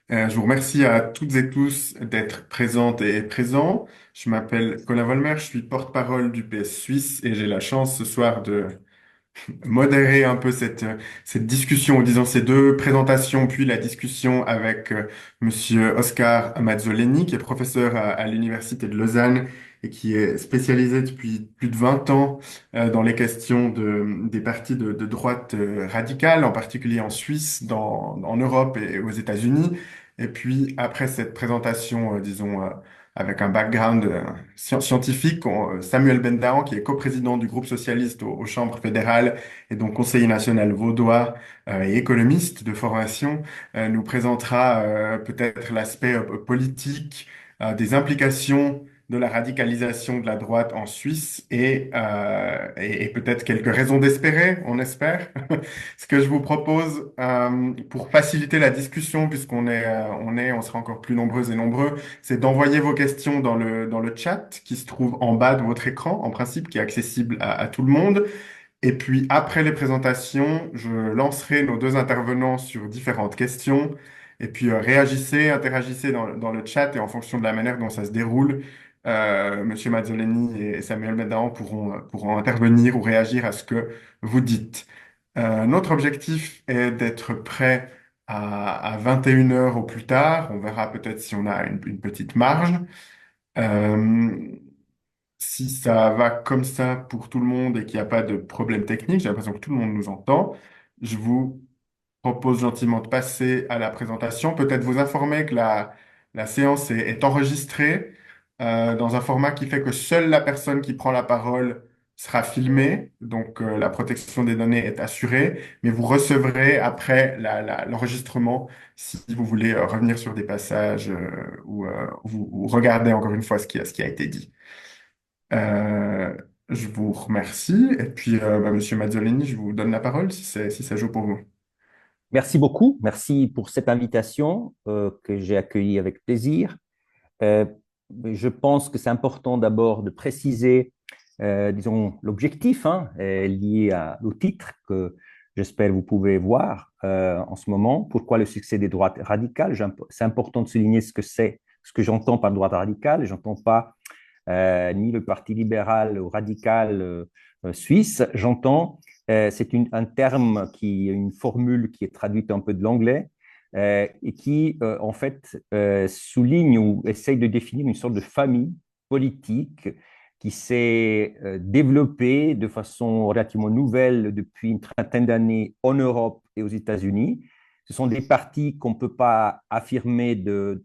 Je vous remercie à toutes et tous d'être présentes et présents. Je m'appelle Colin Volmer, je suis porte-parole du PS Suisse et j'ai la chance ce soir de modérer un peu cette discussion en disant ces deux présentations, puis la discussion avec Monsieur Oscar Mazzoleni, qui est professeur à l'Université de Lausanne et qui est spécialisé depuis plus de 20 ans dans les questions des partis de droite radicale, en particulier en Suisse, en Europe et aux États-Unis. Et puis, après cette présentation, disons, avec un background scientifique, Samuel Bendahan, qui est coprésident du groupe socialiste aux chambres fédérales et donc conseiller national vaudois et économiste de formation, nous présentera peut-être l'aspect politique des implications de la radicalisation de la droite en Suisse et peut-être quelques raisons d'espérer, on espère. Ce que je vous propose pour faciliter la discussion, on sera encore plus nombreuses et nombreux, c'est d'envoyer vos questions dans le chat qui se trouve en bas de votre écran, en principe, qui est accessible à tout le monde. Et puis, après les présentations, je lancerai nos deux intervenants sur différentes questions. Et puis, réagissez, interagissez dans le chat et en fonction de la manière dont ça se déroule, Monsieur Mazzoleni et Samuel Medan pourront intervenir ou réagir à ce que vous dites. Notre objectif est d'être prêt à 21 heures au plus tard. On verra peut-être si on a une petite marge. Euh, Si ça va comme ça pour tout le monde et qu'il n'y a pas de problème technique, j'ai l'impression que tout le monde nous entend. Je vous propose gentiment de passer à la présentation. Peut-être vous informer que la séance est enregistrée dans un format qui fait que seule la personne qui prend la parole sera filmée. Donc la protection des données est assurée, mais vous recevrez après l'enregistrement si vous voulez revenir sur des passages ou regarder encore une fois ce qui a été dit. Euh, je vous remercie. Et puis, Monsieur Mazzolini, je vous donne la parole si ça joue pour vous. Merci beaucoup. Merci pour cette invitation que j'ai accueillie avec plaisir. Euh, je pense que c'est important d'abord de préciser, disons, l'objectif lié au titre que j'espère vous pouvez voir en ce moment. Pourquoi le succès des droites radicales? C'est important de souligner ce que c'est, ce que j'entends par droite radicale. Je n'entends pas ni le Parti libéral ou radical suisse. J'entends, c'est un terme une formule qui est traduite un peu de l'anglais et qui, en fait, souligne ou essaye de définir une sorte de famille politique qui s'est développée de façon relativement nouvelle depuis une trentaine d'années en Europe et aux États-Unis. Ce sont des partis qu'on ne peut pas affirmer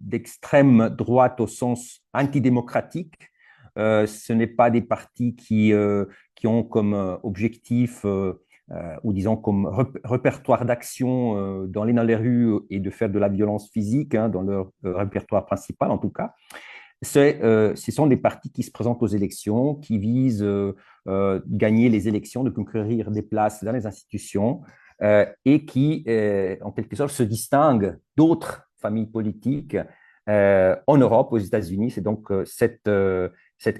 d'extrême droite au sens antidémocratique. Ce n'est pas des partis qui ont comme objectif ou disons comme répertoire d'action dans les rues et de faire de la violence physique dans leur répertoire principal en tout cas. Ce sont des partis qui se présentent aux élections, qui visent gagner les élections, de conquérir des places dans les institutions et qui, en quelque sorte, se distinguent d'autres familles politiques en Europe, aux États-Unis. C'est donc cette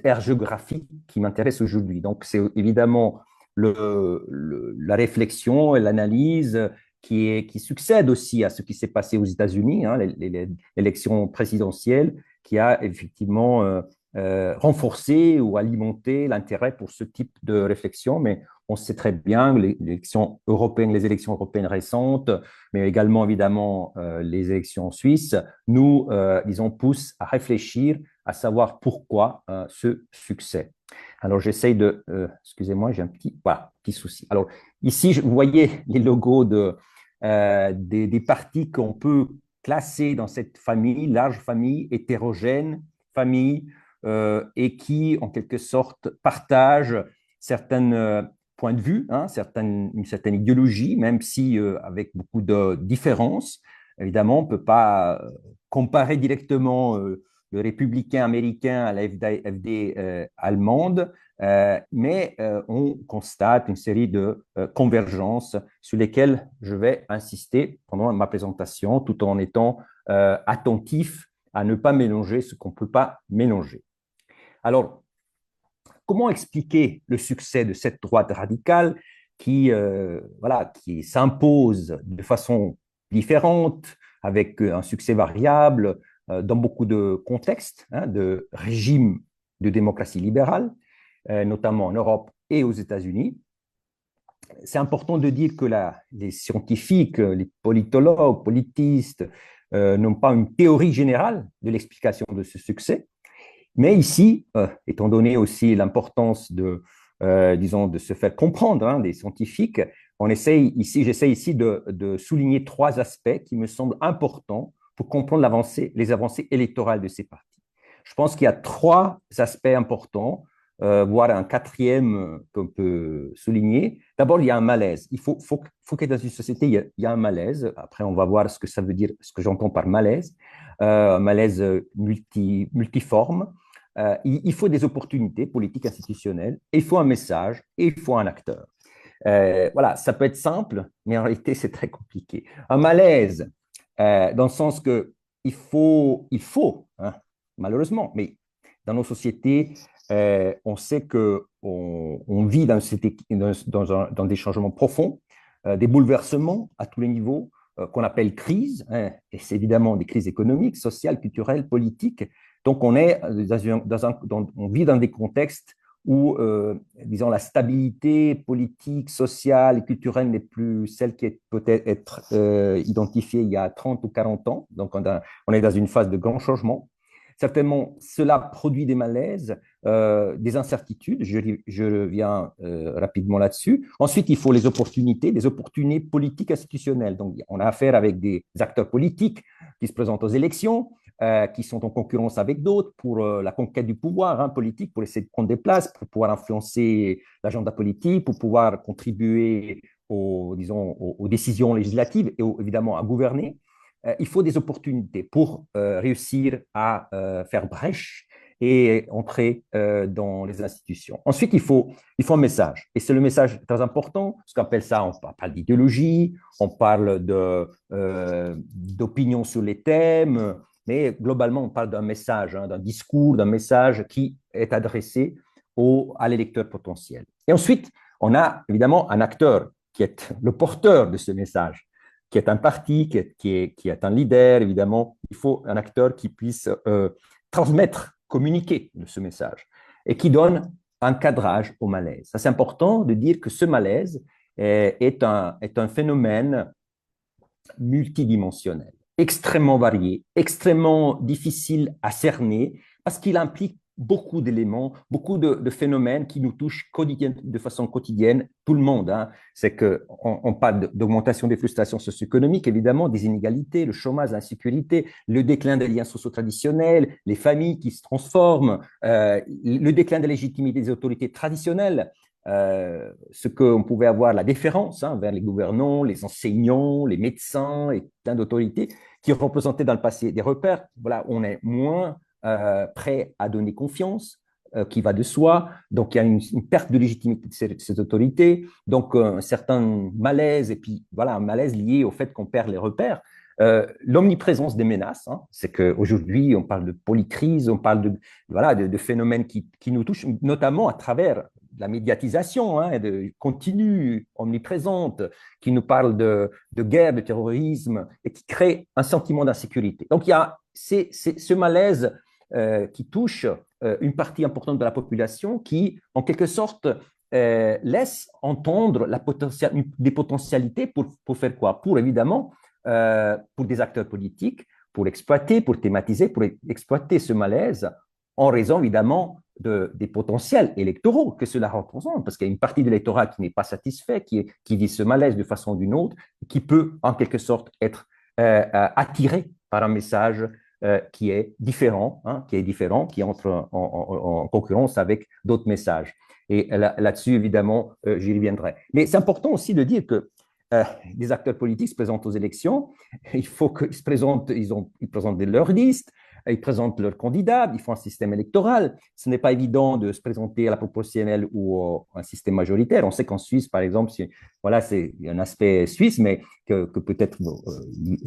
aire géographique qui m'intéresse aujourd'hui. Donc, c'est évidemment la réflexion et l'analyse qui succède aussi à ce qui s'est passé aux États-Unis, l'élection présidentielle, qui a effectivement renforcé ou alimenté l'intérêt pour ce type de réflexion. Mais on sait très bien que les élections européennes récentes, mais également évidemment les élections suisses, nous, disons, poussent à réfléchir, à savoir pourquoi ce succès. Alors, j'essaye excusez-moi, j'ai petit souci. Alors, ici, vous voyez les logos des partis qu'on peut classer dans cette famille, large famille, hétérogène, famille, et qui, en quelque sorte, partagent certains points de vue, une certaine idéologie, même si avec beaucoup de différences. Évidemment, on ne peut pas comparer directement le républicain américain à la FD allemande, mais on constate une série de convergences sur lesquelles je vais insister pendant ma présentation, tout en étant attentif à ne pas mélanger ce qu'on ne peut pas mélanger. Alors, comment expliquer le succès de cette droite radicale qui s'impose de façon différente, avec un succès variable dans beaucoup de contextes, hein, de régimes de démocratie libérale, notamment en Europe et aux États-Unis. C'est important de dire que les scientifiques, les politologues, politistes, n'ont pas une théorie générale de l'explication de ce succès. Mais ici, étant donné aussi l'importance disons, de se faire comprendre hein, des scientifiques, j'essaie ici de souligner trois aspects qui me semblent importants pour comprendre les avancées électorales de ces partis. Je pense qu'il y a trois aspects importants, voire un quatrième qu'on peut souligner. D'abord, il y a un malaise. Faut que dans une société, il y a un malaise. Après, on va voir ce que ça veut dire, ce que j'entends par malaise. Un malaise multiforme. Il faut des opportunités politiques institutionnelles, il faut un message et il faut un acteur. Voilà, ça peut être simple, mais en réalité, c'est très compliqué. Un malaise, dans le sens que hein, malheureusement, mais dans nos sociétés, on sait qu'on vit dans des changements profonds, des bouleversements à tous les niveaux, qu'on appelle crise, hein, et c'est évidemment des crises économiques, sociales, culturelles, politiques. Donc, on vit dans des contextes où, disons, la stabilité politique, sociale et culturelle n'est plus celle qui est peut-être identifiée il y a 30 ou 40 ans. Donc, on est dans une phase de grand changement. Certainement, cela produit des malaises, des incertitudes. Je reviens rapidement là-dessus. Ensuite, il faut les opportunités, des opportunités politiques institutionnelles. Donc, on a affaire avec des acteurs politiques qui se présentent aux élections, qui sont en concurrence avec d'autres pour la conquête du pouvoir hein, politique, pour essayer de prendre des places, pour pouvoir influencer l'agenda politique, pour pouvoir contribuer aux décisions législatives et évidemment à gouverner. Il faut des opportunités pour réussir à faire brèche et entrer dans les institutions. Ensuite, il faut un message. Et c'est le message très important, ce qu'on appelle ça, on parle d'idéologie, on parle d'opinion sur les thèmes, mais globalement, on parle d'un message, hein, d'un discours, d'un message qui est adressé à l'électeur potentiel. Et ensuite, on a évidemment un acteur qui est le porteur de ce message, qui est un parti, qui est un leader, évidemment. Il faut un acteur qui puisse transmettre, communiquer ce message et qui donne un cadrage au malaise. Ça, c'est important de dire que ce malaise est un phénomène multidimensionnel, extrêmement varié, extrêmement difficile à cerner parce qu'il implique beaucoup d'éléments, beaucoup de phénomènes qui nous touchent de façon quotidienne, tout le monde. Hein. C'est qu'on parle d'augmentation des frustrations socio-économiques, évidemment, des inégalités, le chômage, l'insécurité, le déclin des liens sociaux traditionnels, les familles qui se transforment, le déclin de la légitimité des autorités traditionnelles, ce qu'on pouvait avoir la déférence hein, vers les gouvernants, les enseignants, les médecins et plein d'autorités qui représentaient dans le passé des repères. Voilà, on est moins prêt à donner confiance, qui va de soi. Donc, il y a une perte de légitimité de ces autorités. Donc, un certain malaise, et puis voilà, un malaise lié au fait qu'on perd les repères. L'omniprésence des menaces, hein, c'est qu'aujourd'hui, on parle de polycrise, on parle de phénomènes qui nous touchent, notamment à travers la médiatisation hein, continue, omniprésente, qui nous parle de guerre, de terrorisme, et qui crée un sentiment d'insécurité. Donc, il y a ce malaise qui touche une partie importante de la population qui, en quelque sorte, laisse entendre des potentialités pour faire quoi? Pour évidemment, pour des acteurs politiques, pour thématiser, pour exploiter ce malaise en raison évidemment des potentiels électoraux que cela représente, parce qu'il y a une partie de l'électorat qui n'est pas satisfait, qui vit ce malaise de façon ou d'une autre, qui peut en quelque sorte être attiré par un message qui est différent, hein, qui entre en concurrence avec d'autres messages. Et là-dessus, évidemment, j'y reviendrai. Mais c'est important aussi de dire que des acteurs politiques se présentent aux élections, il faut qu'ils présentent leurs listes, ils présentent leurs candidats, ils font un système électoral. Ce n'est pas évident de se présenter à la proportionnelle ou à un système majoritaire. On sait qu'en Suisse, par exemple, voilà, c'est un aspect suisse, mais que peut-être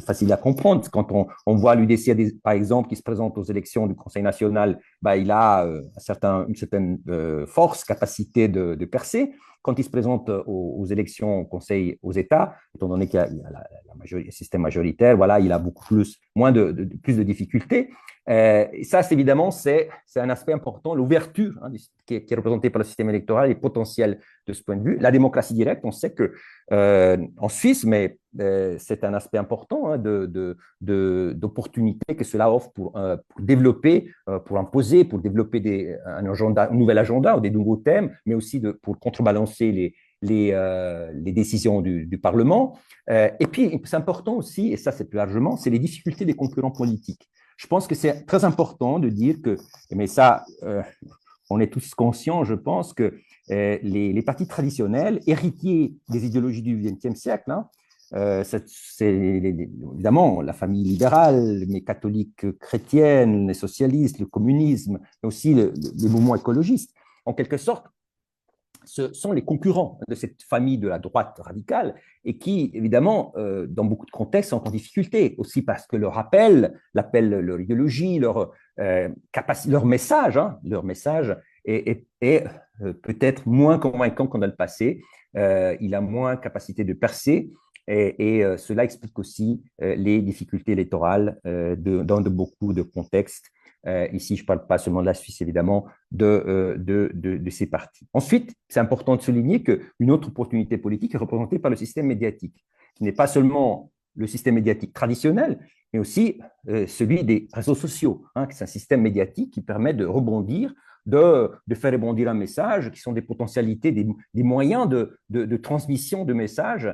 facile à comprendre. Quand on voit l'UDC, par exemple, qui se présente aux élections du Conseil national, bah, il a une certaine force, capacité de percer. quand il se présente aux élections au Conseil aux États, étant donné qu'il y a, le système majoritaire, voilà, il a beaucoup plus, plus de difficultés. Et ça, évidemment, c'est un aspect important, l'ouverture qui est représentée par le système électoral est potentielle de ce point de vue. La démocratie directe, on sait que en Suisse, mais c'est un aspect important d'opportunité que cela offre pour développer, pour imposer, pour développer un nouvel agenda ou des nouveaux thèmes, mais aussi pour contrebalancer les décisions du Parlement. Et puis, c'est important aussi, et ça c'est plus largement, c'est les difficultés des concurrents politiques. Je pense que c'est très important de dire que, mais ça, on est tous conscients, je pense, que les partis traditionnels, héritiers des idéologies du XXe siècle, c'est évidemment la famille libérale, mais catholique chrétienne, les socialistes, le communisme, mais aussi les mouvements écologistes. En quelque sorte, ce sont les concurrents de cette famille de la droite radicale et qui, évidemment, dans beaucoup de contextes, sont en difficulté, aussi parce que l'appel, leur idéologie, leur message est peut-être moins convaincant qu'on a le passé. Il a moins capacité de percer et cela explique aussi les difficultés électorales dans beaucoup de contextes. Ici, je ne parle pas seulement de la Suisse, évidemment, de ces partis. Ensuite, c'est important de souligner qu'une autre opportunité politique est représentée par le système médiatique, qui n'est pas seulement le système médiatique traditionnel, mais aussi celui des réseaux sociaux. C'est un système médiatique qui permet de rebondir, de faire rebondir un message, qui sont des potentialités, des moyens de transmission de messages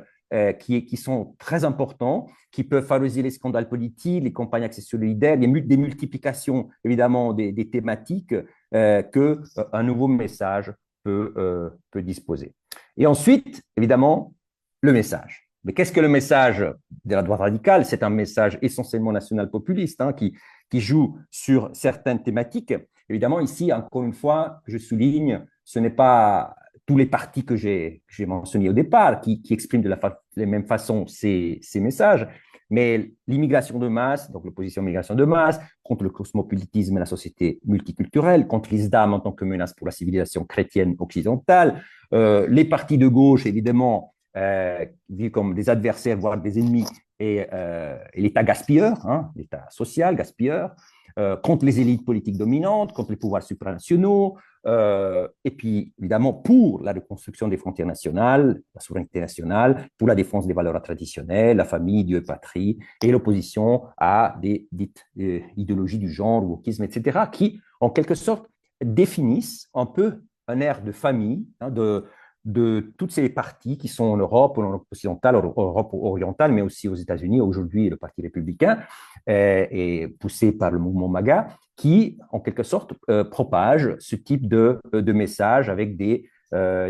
qui sont très importants, qui peuvent favoriser les scandales politiques, les campagnes accès solidaires, des multiplications, évidemment, des thématiques qu'un nouveau message peut disposer. Et ensuite, évidemment, le message. Mais qu'est-ce que le message de la droite radicale? C'est un message essentiellement national populiste qui joue sur certaines thématiques. Évidemment, ici, encore une fois, je souligne, ce n'est pas tous les partis que j'ai mentionnés au départ qui expriment de la même façon ces messages, mais l'immigration de masse, donc l'opposition à l'immigration de masse, contre le cosmopolitisme et la société multiculturelle, contre l'islam en tant que menace pour la civilisation chrétienne occidentale, les partis de gauche, évidemment, vus comme des adversaires, voire des ennemis, et l'État gaspilleur, l'État social gaspilleur, contre les élites politiques dominantes, contre les pouvoirs supranationaux, et puis évidemment pour la reconstruction des frontières nationales, la souveraineté nationale, pour la défense des valeurs traditionnelles, la famille, Dieu et patrie, et l'opposition à des dites idéologies du genre, wokisme, etc., qui en quelque sorte définissent un peu un air de famille, de toutes ces partis qui sont en Europe, en Europe occidentale, en Europe orientale, mais aussi aux États-Unis, aujourd'hui le Parti républicain, et poussé par le mouvement MAGA, qui, en quelque sorte, propage ce type de message avec des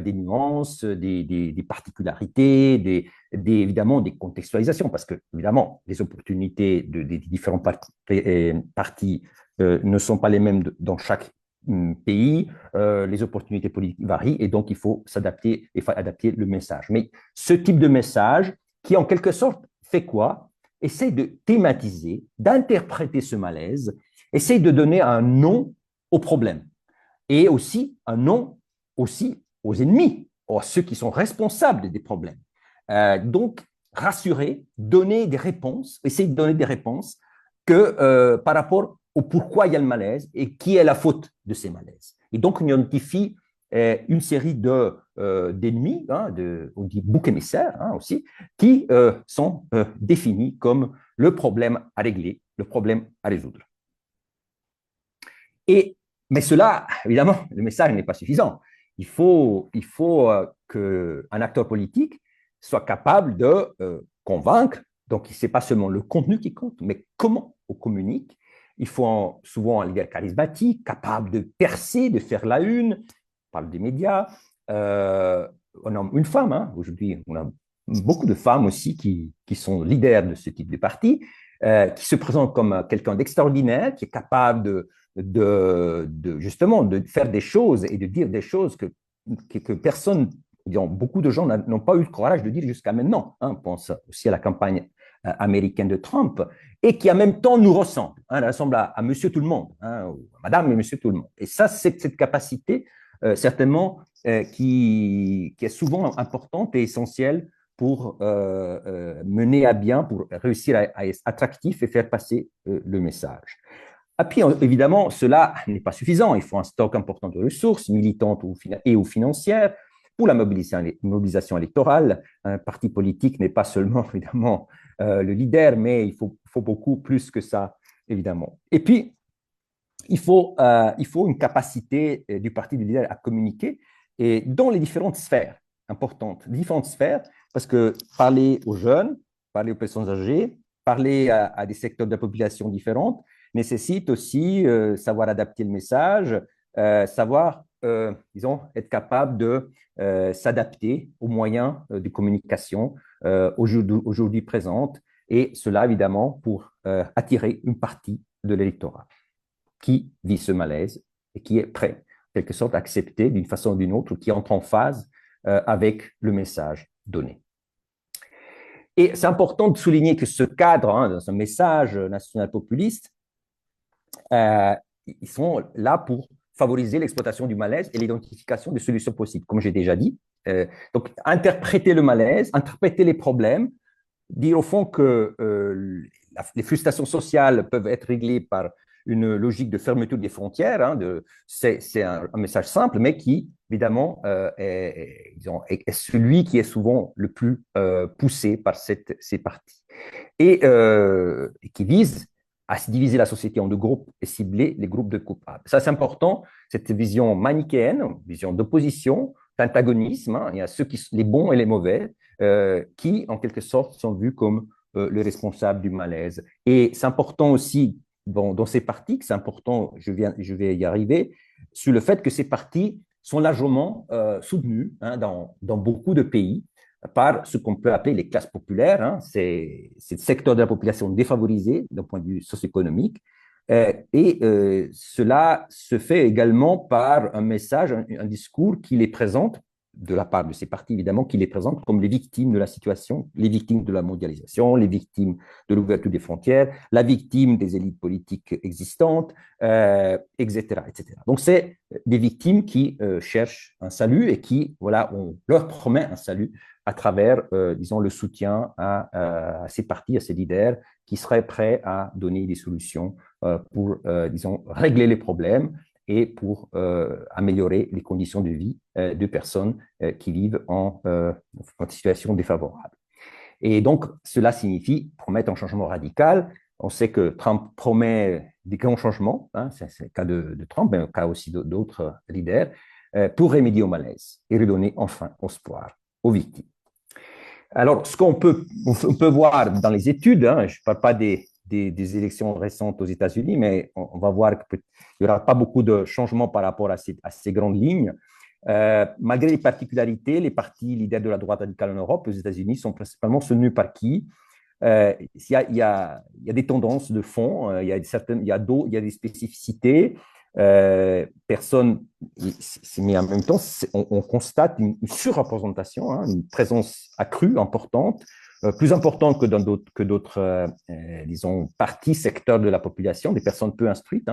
nuances, des particularités, évidemment des contextualisations, parce que, évidemment, les opportunités des différents partis ne sont pas les mêmes dans chaque pays, les opportunités politiques varient et donc il faut s'adapter et adapter le message. Mais ce type de message qui, en quelque sorte, fait quoi? Essaye de thématiser, d'interpréter ce malaise, essaye de donner un nom au problème et aussi un nom aussi aux ennemis, à ceux qui sont responsables des problèmes. Donc, rassurer, donner des réponses, essayer de donner des réponses par rapport au pourquoi il y a le malaise et qui est la faute de ces malaises. Et donc, on identifie une série d'ennemis, on dit boucs émissaires aussi, qui sont définis comme le problème à régler, le problème à résoudre. Mais cela, évidemment, le message n'est pas suffisant. Il faut qu'un acteur politique soit capable de convaincre. Donc, ce n'est pas seulement le contenu qui compte, mais comment on communique. Il faut souvent un leader charismatique, capable de percer, de faire la une. On parle des médias. On a une femme, aujourd'hui, on a beaucoup de femmes aussi qui sont leaders de ce type de parti, qui se présentent comme quelqu'un d'extraordinaire, qui est capable justement de faire des choses et de dire des choses que personne, beaucoup de gens n'ont pas eu le courage de dire jusqu'à maintenant. On pense aussi à la campagne américaine de Trump, et qui en même temps nous ressemble. Elle ressemble à Monsieur Tout le Monde, ou à Madame et Monsieur Tout le Monde. Et ça, cette capacité, certainement, qui est souvent importante et essentielle pour mener à bien, pour réussir à être attractif et faire passer le message. Et puis, évidemment, cela n'est pas suffisant. Il faut un stock important de ressources militantes ou financières pour la mobilisation électorale. Un parti politique n'est pas seulement, évidemment, le leader, mais il faut beaucoup plus que ça, évidemment. Et puis, il faut une capacité du parti du leader à communiquer et dans les différentes sphères importantes, différentes sphères, parce que parler aux jeunes, parler aux personnes âgées, parler à des secteurs de la population différents nécessite aussi savoir adapter le message, savoir, disons, être capable de s'adapter aux moyens de communication aujourd'hui présentes, et cela, évidemment, pour attirer une partie de l'électorat qui vit ce malaise et qui est prêt, en quelque sorte, à accepter d'une façon ou d'une autre, qui entre en phase avec le message donné. Et c'est important de souligner que ce cadre, dans ce message national populiste, ils sont là pour favoriser l'exploitation du malaise et l'identification des solutions possibles, comme j'ai déjà dit. Donc, interpréter le malaise, interpréter les problèmes, dire au fond que les frustrations sociales peuvent être réglées par une logique de fermeture des frontières. C'est un message simple, mais qui, évidemment, est celui qui est souvent le plus poussé par ces partis. Et qui vise à diviser la société en deux groupes et cibler les groupes de coupables. Ça, c'est important, cette vision manichéenne, vision d'opposition, d'antagonisme. Il y a les bons et les mauvais, qui, en quelque sorte, sont vus comme les responsables du malaise. Et c'est important aussi, dans ces partis, que c'est important, je vais y arriver, sur le fait que ces partis sont largement soutenus dans beaucoup de pays par ce qu'on peut appeler les classes populaires. C'est le secteur de la population défavorisé d'un point de vue socio-économique. Cela se fait également par un message, un discours qui les présente, de la part de ces partis évidemment, qui les présentent comme les victimes de la situation, les victimes de la mondialisation, les victimes de l'ouverture des frontières, la victime des élites politiques existantes, etc., etc. Donc, c'est des victimes qui cherchent un salut et qui, voilà, on leur promet un salut à travers, disons, le soutien à ces partis, à ces leaders qui seraient prêts à donner des solutions pour, disons, régler les problèmes et pour améliorer les conditions de vie de personnes qui vivent en situation défavorable. Et donc, cela signifie promettre un changement radical. On sait que Trump promet des grands changements, c'est le cas de Trump, mais le cas aussi d'autres leaders, pour remédier au malaise et redonner enfin espoir aux victimes. Alors, ce qu'on peut voir dans les études, je ne parle pas des élections récentes aux États-Unis, mais on va voir qu'il n'y aura pas beaucoup de changements par rapport à ces grandes lignes. Malgré les particularités, les partis leaders de la droite radicale en Europe, aux États-Unis, sont principalement soutenus par qui? Il y a des tendances de fond, il y a des spécificités. Mais en même temps, on constate une surreprésentation, une présence accrue, importante, plus importante que d'autres, disons, parties, secteurs de la population, des personnes peu instruites,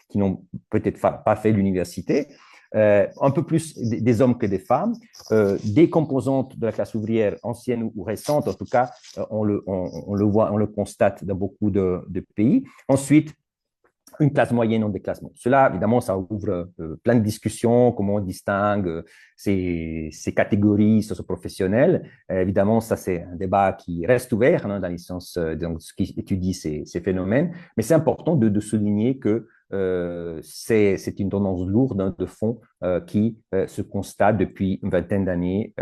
qui n'ont peut-être pas fait l'université, un peu plus des hommes que des femmes, des composantes de la classe ouvrière ancienne ou récente, en tout cas, on le voit, on le constate dans beaucoup de pays. Ensuite, une classe moyenne en déclassement. Cela, évidemment, ça ouvre plein de discussions, comment on distingue ces catégories socio-professionnelles. Évidemment, ça, c'est un débat qui reste ouvert dans les sciences, dans ce qui étudie ces phénomènes, mais c'est important de souligner que c'est une tendance lourde de fond qui se constate depuis une vingtaine d'années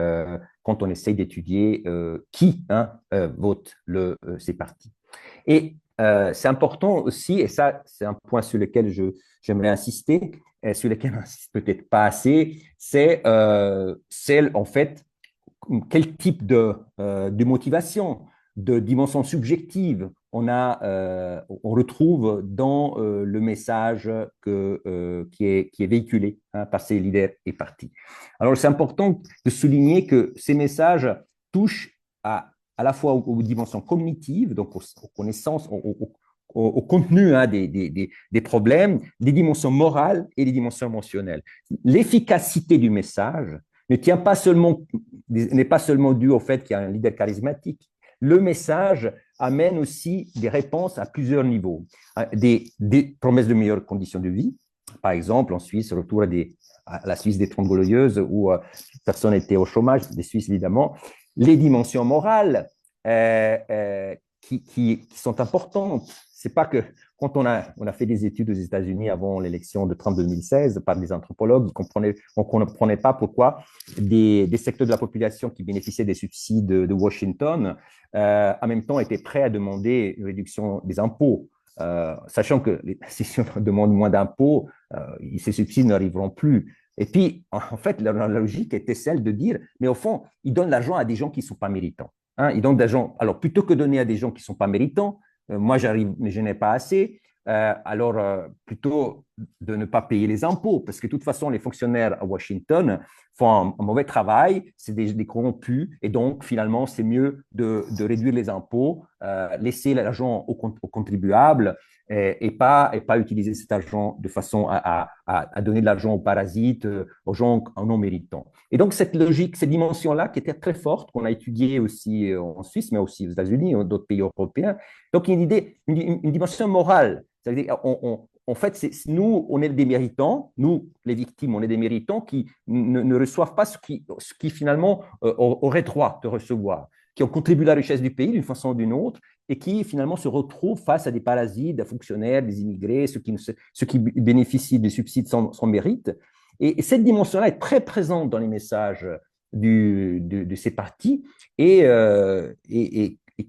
quand on essaye d'étudier qui vote ces partis. Et c'est important aussi, et ça, c'est un point sur lequel j'aimerais insister, et sur lequel on n'insiste peut-être pas assez, c'est en fait quel type de motivation, de dimension subjective on retrouve dans le message qui est véhiculé par ces leaders et partis. Alors, c'est important de souligner que ces messages touchent à la fois aux dimensions cognitives, donc aux connaissances, au contenu hein, des problèmes, des dimensions morales et des dimensions émotionnelles. L'efficacité du message ne tient pas seulement, n'est pas seulement due au fait qu'il y a un leader charismatique. Le message amène aussi des réponses à plusieurs niveaux. Des promesses de meilleures conditions de vie. Par exemple, en Suisse, retour à la Suisse des Trente Glorieuses où personne n'était au chômage, des Suisses évidemment. Les dimensions morales qui sont importantes. C'est pas que quand on a fait des études aux États-Unis avant l'élection de Trump 2016 par des anthropologues, on ne comprenait pas pourquoi des secteurs de la population qui bénéficiaient des subsides de Washington, en même temps, étaient prêts à demander une réduction des impôts. Sachant que si on demande moins d'impôts, ces subsides n'arriveront plus. Et puis, en fait, la logique était celle de dire, mais au fond, ils donnent l'argent à des gens qui ne sont pas méritants. Hein, ils donnent l'argent. Alors, plutôt que donner à des gens qui ne sont pas méritants, moi, j'arrive, mais je n'ai pas assez, alors plutôt de ne pas payer les impôts, parce que de toute façon, les fonctionnaires à Washington font un mauvais travail, c'est des corrompus, et donc finalement, c'est mieux de réduire les impôts, laisser l'argent aux contribuables et pas utiliser cet argent de façon à donner de l'argent aux parasites, aux gens non méritants. Et donc, cette logique, cette dimension-là qui était très forte, qu'on a étudiée aussi en Suisse, mais aussi aux États-Unis et d'autres pays européens. Donc, il y a une idée, une dimension morale. C'est-à-dire, en fait, nous, on est des méritants, nous, les victimes, on est des méritants qui ne reçoivent pas ce qui finalement auraient droit de recevoir, qui ont contribué à la richesse du pays d'une façon ou d'une autre, et qui finalement se retrouvent face à des parasites, des fonctionnaires, des immigrés, ceux qui bénéficient des subsides sans mérite. Et cette dimension-là est très présente dans les messages de ces partis et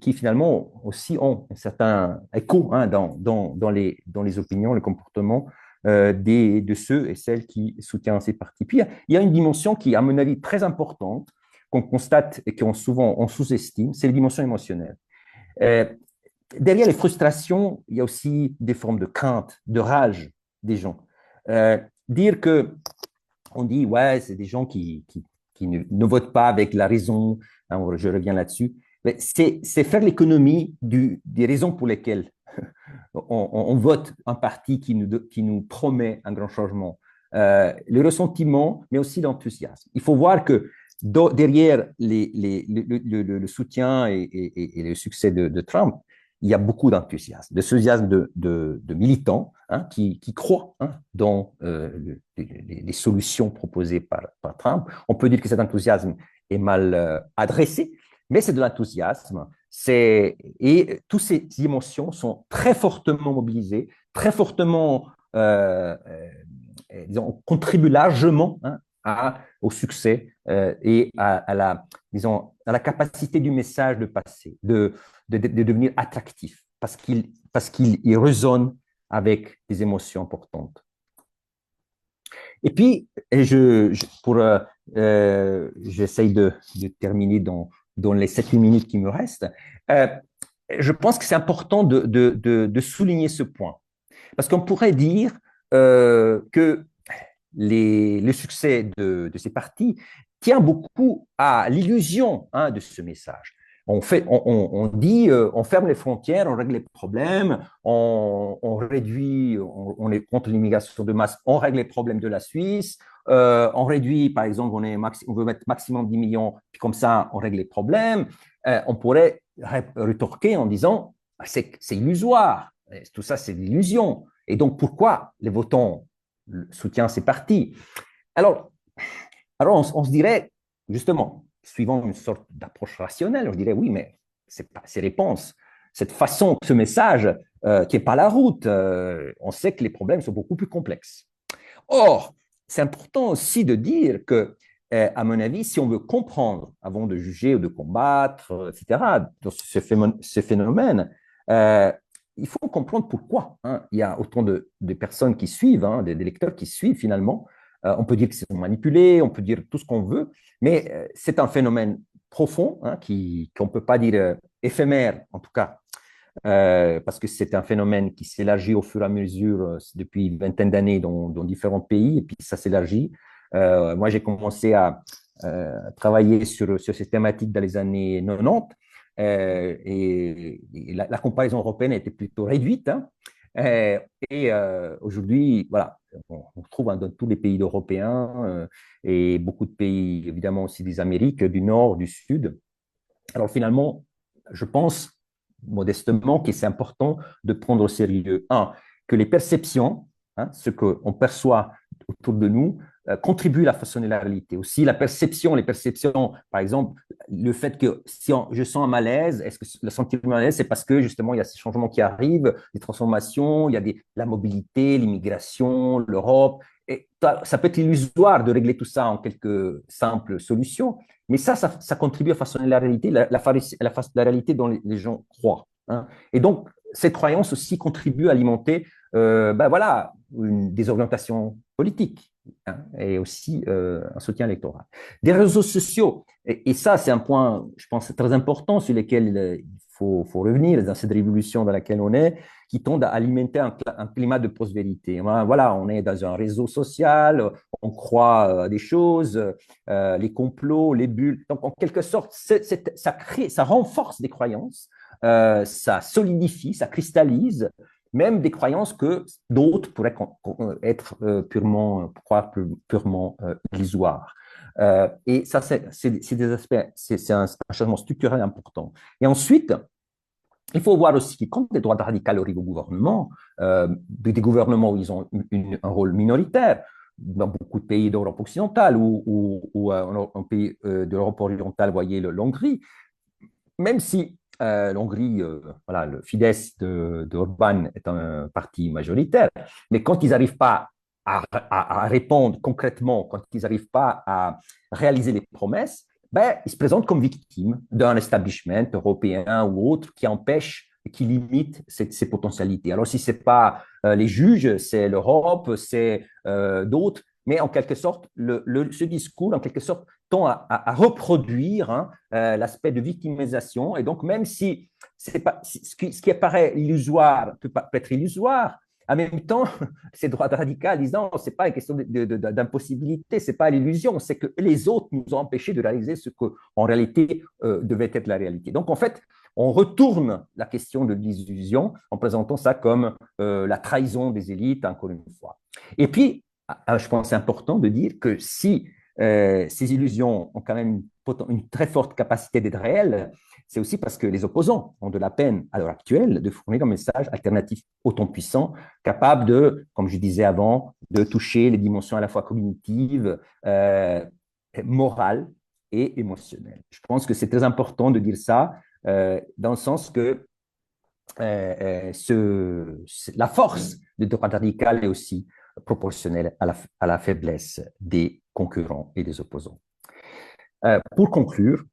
qui finalement aussi ont un certain écho hein, dans les opinions, les comportements de ceux et celles qui soutiennent ces partis. Puis il y a une dimension qui, à mon avis, très importante, qu'on constate et qu'on souvent on sous-estime, c'est la dimension émotionnelle. Euh, Derrière les frustrations, il y a aussi des formes de crainte, de rage des gens. Dire que on dit, ouais, c'est des gens qui ne votent pas avec la raison, hein, je reviens là-dessus, mais c'est faire l'économie des raisons pour lesquelles on vote un parti qui nous promet un grand changement. Le ressentiment, mais aussi l'enthousiasme. Il faut voir que derrière le soutien et le succès de Trump, il y a beaucoup d'enthousiasme de militants hein, qui croient hein, dans les solutions proposées par Trump. On peut dire que cet enthousiasme est mal adressé, mais c'est de l'enthousiasme. Et toutes ces émotions sont très fortement mobilisées, très fortement, disons, contribuent largement hein, au succès et disons, à la capacité du message de passer, de devenir attractif, parce qu'il résonne avec des émotions importantes. Et puis, j'essaye de terminer dans les 7-8 minutes qui me restent. Je pense que c'est important de souligner ce point. Parce qu'on pourrait dire que le succès de ces partis tient beaucoup à l'illusion hein, de ce message. On dit, on ferme les frontières, on règle les problèmes, on réduit, on est contre l'immigration de masse, on règle les problèmes de la Suisse, on réduit, par exemple, on veut mettre maximum 10 millions, puis comme ça, on règle les problèmes. On pourrait rétorquer en disant, c'est illusoire, tout ça, c'est de l'illusion. Et donc, pourquoi les votants soutiennent ces partis? Alors on se dirait, justement, suivant une sorte d'approche rationnelle, on dirait oui, mais c'est pas ces réponses, cette façon, ce message qui n'est pas la route. On sait que les problèmes sont beaucoup plus complexes. Or, c'est important aussi de dire que, à mon avis, si on veut comprendre avant de juger ou de combattre, etc., dans ce phénomène, il faut comprendre pourquoi hein, il y a autant de personnes qui suivent, hein, des lecteurs qui suivent finalement. On peut dire qu'ils sont manipulés, on peut dire tout ce qu'on veut, mais c'est un phénomène profond hein, qu'on ne peut pas dire éphémère, en tout cas, parce que c'est un phénomène qui s'élargit au fur et à mesure depuis une vingtaine d'années dans différents pays, et puis ça s'élargit. Moi, j'ai commencé à travailler sur ces thématiques dans les années 90, et la comparaison européenne était plutôt réduite. Hein. Aujourd'hui, voilà, on trouve dans tous les pays européens et beaucoup de pays, évidemment aussi des Amériques, du Nord, du Sud. Alors finalement, je pense modestement que c'est important de prendre au sérieux, un, que les perceptions, hein, ce qu'on perçoit autour de nous, contribuent à façonner la réalité. Aussi, la perception, les perceptions, par exemple, le fait que si je sens un malaise, est-ce que le sentiment de malaise, c'est parce que justement, il y a ces changements qui arrivent, des transformations, il y a la mobilité, l'immigration, l'Europe. Et ça peut être illusoire de régler tout ça en quelques simples solutions, mais ça contribue à façonner la réalité, la réalité dont les gens croient. Hein. Et donc, cette croyance aussi contribue à alimenter ben voilà, des orientations politiques, hein, et aussi un soutien électoral. Des réseaux sociaux, et ça, c'est un point, je pense, très important sur lequel il faut revenir dans cette révolution dans laquelle on est, qui tend à alimenter un climat de post-vérité. Voilà, on est dans un réseau social, on croit à des choses, les complots, les bulles. Donc, en quelque sorte, ça renforce des croyances, ça solidifie, ça cristallise même des croyances que d'autres pourraient être purement illusoires. Et ça, c'est des aspects, c'est un changement structurel important. Et ensuite, il faut voir aussi que quand les droites radicales arrivent au gouvernement, des gouvernements où ils ont un rôle minoritaire, dans beaucoup de pays d'Europe occidentale ou un pays d'Europe orientale, voyez l'Hongrie, même si l'Hongrie, voilà, le Fidesz d'Orban est un parti majoritaire, mais quand ils n'arrivent pas à répondre concrètement, quand ils n'arrivent pas à réaliser les promesses, ben, ils se présentent comme victimes d'un establishment européen ou autre qui empêche, qui limite ces potentialités. Alors, si ce n'est pas les juges, c'est l'Europe, c'est d'autres, mais en quelque sorte, ce discours, en quelque sorte, tend à reproduire, hein, l'aspect de victimisation. Et donc, même si ce qui apparaît illusoire peut être illusoire, en même temps, ces droites radicales disent non, ce n'est pas une question d'impossibilité, ce n'est pas l'illusion, c'est que les autres nous ont empêchés de réaliser ce qu'en réalité devait être la réalité. Donc, en fait, on retourne la question de l'illusion en présentant ça comme la trahison des élites, encore une fois. Et puis, je pense que c'est important de dire que si ces illusions ont quand même une très forte capacité d'être réelles, c'est aussi parce que les opposants ont de la peine à l'heure actuelle de fournir un message alternatif autant puissant, capable de, comme je disais avant, de toucher les dimensions à la fois cognitives, morales et émotionnelles. Je pense que c'est très important de dire ça, dans le sens que la force de droite radicale est aussi proportionnelle à la faiblesse des concurrents et des opposants. Pour conclure,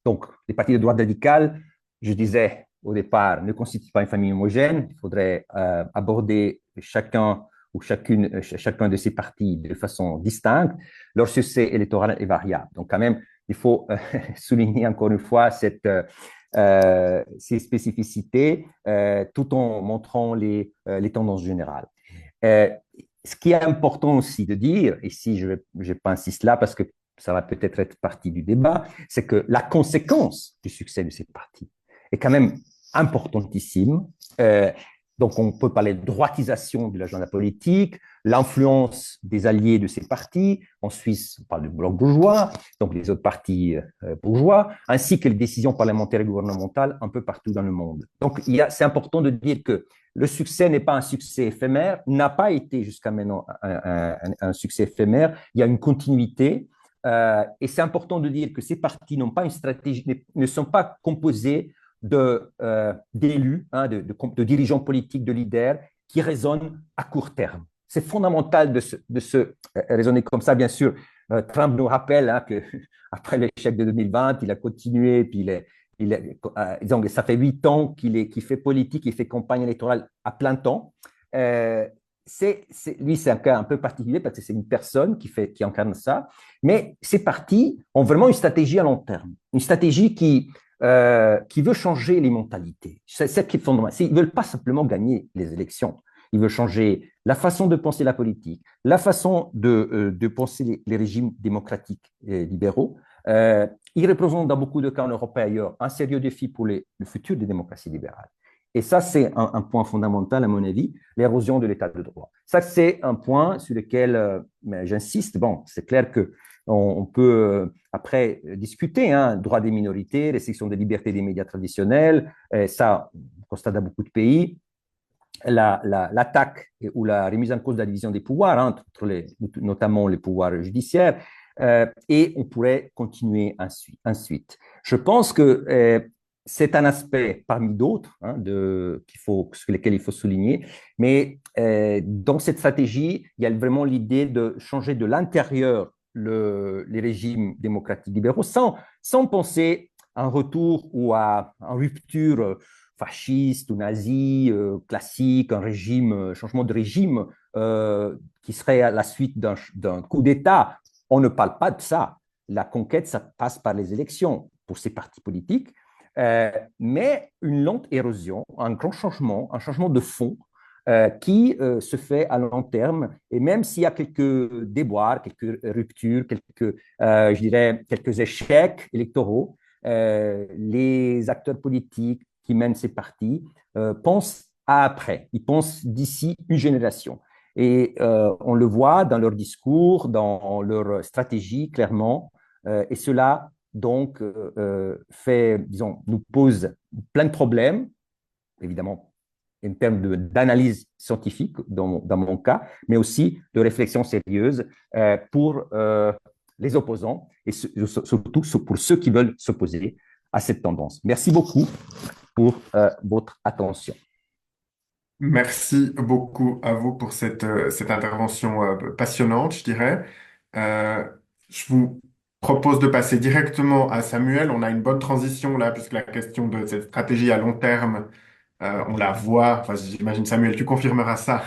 donc, les partis de droite radicale, je disais au départ, ne constituent pas une famille homogène. Il faudrait aborder chacun de ces partis de façon distincte. Leur succès électoral est variable. Donc, quand même, il faut souligner encore une fois ces spécificités, tout en montrant les tendances générales. Ce qui est important aussi de dire, et si je ne pas insister là parce que ça va peut-être être partie du débat, c'est que la conséquence du succès de ces partis est quand même importantissime. Donc, on peut parler de droitisation de l'agenda politique, l'influence des alliés de ces partis. En Suisse, on parle du bloc bourgeois, donc les autres partis bourgeois, ainsi que les décisions parlementaires et gouvernementales un peu partout dans le monde. Donc, c'est important de dire que le succès n'est pas un succès éphémère, n'a pas été jusqu'à maintenant un succès éphémère. Il y a une continuité. Et c'est important de dire que ces partis n'ont pas une stratégie, ne sont pas composés d'élus, hein, de dirigeants politiques, de leaders qui raisonnent à court terme. C'est fondamental de se raisonner comme ça. Bien sûr, Trump nous rappelle, hein, qu'après l'échec de 2020, il a continué, puis disons, ça fait 8 ans qu'il fait politique, il fait campagne électorale à plein temps. Lui, c'est un cas un peu particulier parce que c'est une personne qui incarne ça. Mais ces partis ont vraiment une stratégie à long terme, une stratégie qui veut changer les mentalités. C'est ce qui est fondamental. Ils ne veulent pas simplement gagner les élections. Ils veulent changer la façon de penser la politique, la façon de penser les régimes démocratiques et libéraux, Euh, il représente dans beaucoup de cas en Europe et ailleurs un sérieux défi pour le futur des démocraties libérales. Et ça, c'est un point fondamental, à mon avis, l'érosion de l'état de droit. Ça, c'est un point sur lequel j'insiste. Bon, c'est clair que on peut après discuter, hein, droit des minorités, restriction des libertés des médias traditionnels. Ça, on constate dans beaucoup de pays. L'attaque ou la remise en cause de la division des pouvoirs, hein, notamment les pouvoirs judiciaires, et on pourrait continuer ensuite. Je pense que c'est un aspect parmi d'autres, hein, sur lesquels il faut souligner, mais dans cette stratégie, il y a vraiment l'idée de changer de l'intérieur les régimes démocratiques libéraux sans penser à un retour ou à une rupture fasciste ou nazi, classique, changement de régime qui serait à la suite d'un coup d'État. On ne parle pas de ça. La conquête, ça passe par les élections pour ces partis politiques, mais une lente érosion, un grand changement, un changement de fond qui se fait à long terme. Et même s'il y a quelques déboires, quelques ruptures, je dirais, quelques échecs électoraux, les acteurs politiques qui mènent ces partis pensent à après. Ils pensent d'ici une génération. Et on le voit dans leur discours, dans leur stratégie, clairement. Et cela, donc, disons, nous pose plein de problèmes, évidemment, en termes d'analyse scientifique, dans mon cas, mais aussi de réflexion sérieuse pour les opposants et surtout pour ceux qui veulent s'opposer à cette tendance. Merci beaucoup pour votre attention. Merci beaucoup à vous pour cette intervention passionnante, je dirais. Euh, je vous propose de passer directement à Samuel. On a une bonne transition là, puisque la question de cette stratégie à long terme, on la voit, enfin j'imagine Samuel, tu confirmeras ça.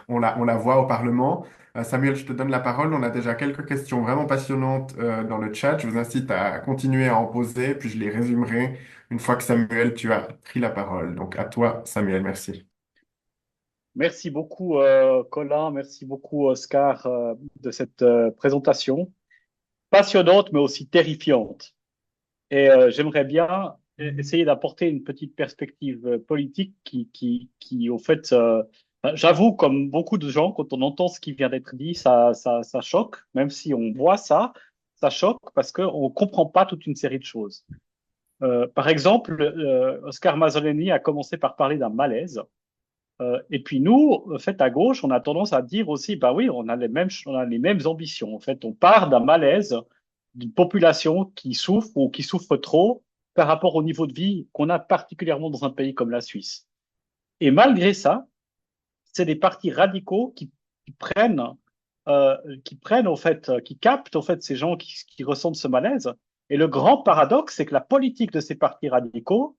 On la voit au Parlement. Samuel, je te donne la parole. On a déjà quelques questions vraiment passionnantes dans le chat. Je vous incite à continuer à en poser, puis je les résumerai une fois que Samuel, tu as pris la parole. Donc à toi, Samuel, merci. Merci beaucoup, Colin. Merci beaucoup, Oscar, de cette présentation passionnante, mais aussi terrifiante. Et j'aimerais bien essayer d'apporter une petite perspective politique qui, au fait, j'avoue, comme beaucoup de gens, quand on entend ce qui vient d'être dit, ça choque. Même si on voit ça, ça choque parce qu'on ne comprend pas toute une série de choses. Par exemple, Oscar Mazzoleni a commencé par parler d'un malaise. Et puis nous, en fait, à gauche, on a tendance à dire aussi, bah oui, on a les mêmes ambitions. En fait, on part d'un malaise d'une population qui souffre ou qui souffre trop par rapport au niveau de vie qu'on a particulièrement dans un pays comme la Suisse. Et malgré ça, c'est des partis radicaux qui prennent en fait, qui captent en fait ces gens qui ressentent ce malaise. Et le grand paradoxe, c'est que la politique de ces partis radicaux,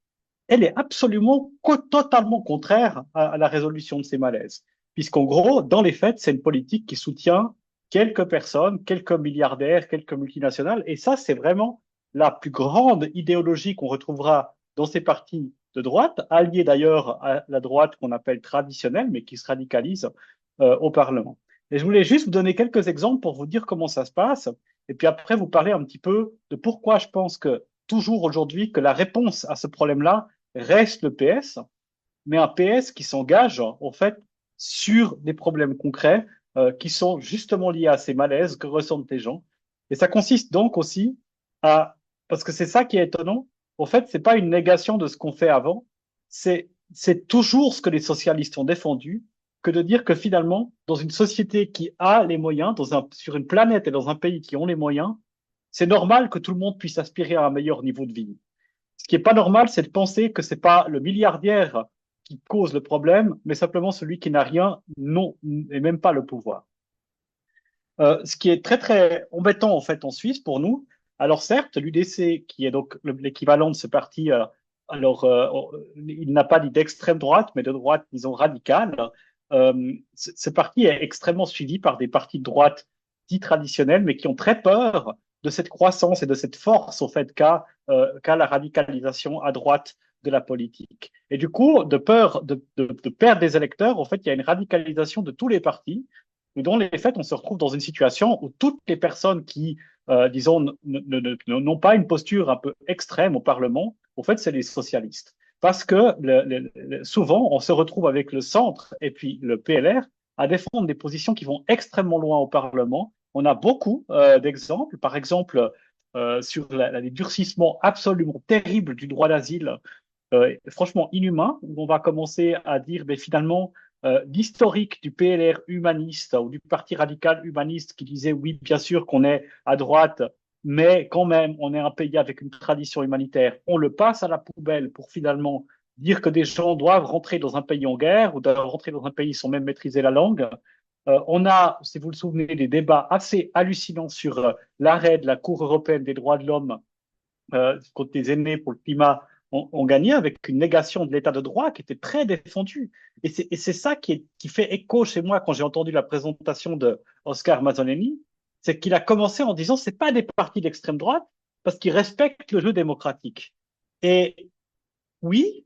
elle est absolument totalement contraire à la résolution de ces malaises. Puisqu'en gros, dans les faits, c'est une politique qui soutient quelques personnes, quelques milliardaires, quelques multinationales. Et ça, c'est vraiment la plus grande idéologie qu'on retrouvera dans ces partis de droite, alliés d'ailleurs à la droite qu'on appelle traditionnelle, mais qui se radicalise au Parlement. Et je voulais juste vous donner quelques exemples pour vous dire comment ça se passe. Et puis après, vous parler un petit peu de pourquoi je pense que toujours aujourd'hui, que la réponse à ce problème-là reste le PS, mais un PS qui s'engage en fait sur des problèmes concrets qui sont justement liés à ces malaises que ressentent les gens. Et ça consiste donc aussi à, parce que c'est ça qui est étonnant, en fait, c'est pas une négation de ce qu'on fait avant, c'est toujours ce que les socialistes ont défendu, que de dire que finalement, dans une société qui a les moyens, sur une planète et dans un pays qui ont les moyens, c'est normal que tout le monde puisse aspirer à un meilleur niveau de vie. Ce qui est pas normal, c'est de penser que c'est pas le milliardaire qui cause le problème, mais simplement celui qui n'a rien, non, et même pas le pouvoir. Ce qui est très très embêtant en fait en Suisse pour nous. Alors certes, l'UDC, qui est donc l'équivalent de ce parti, alors il n'a pas dit d'extrême droite, mais de droite, disons radicale. Ce parti est extrêmement suivi par des partis de droite dits traditionnels, mais qui ont très peur de cette croissance et de cette force au fait qu'a la radicalisation à droite de la politique. Et du coup, de peur de perdre des électeurs, en fait, il y a une radicalisation de tous les partis, et dans les faits, on se retrouve dans une situation où toutes les personnes qui disons, n'ont pas une posture un peu extrême au Parlement, en fait, c'est les socialistes. Parce que souvent, on se retrouve avec le centre et puis le PLR à défendre des positions qui vont extrêmement loin au Parlement. On a beaucoup d'exemples. Par exemple, sur les durcissements absolument terribles du droit d'asile, franchement inhumain, où on va commencer à dire, ben, finalement, l'historique du PLR humaniste ou du Parti radical humaniste qui disait, oui, bien sûr qu'on est à droite, mais quand même, on est un pays avec une tradition humanitaire, on le passe à la poubelle pour finalement dire que des gens doivent rentrer dans un pays en guerre ou doivent rentrer dans un pays sans même maîtriser la langue. On a, si vous le souvenez, des débats assez hallucinants sur l'arrêt de la Cour européenne des droits de l'homme contre les aînés pour le climat ont gagné avec une négation de l'état de droit qui était très défendue. Et c'est ça qui fait écho chez moi quand j'ai entendu la présentation de Oscar Mazzoleni, c'est qu'il a commencé en disant c'est pas des partis d'extrême droite parce qu'ils respectent le jeu démocratique. Et oui,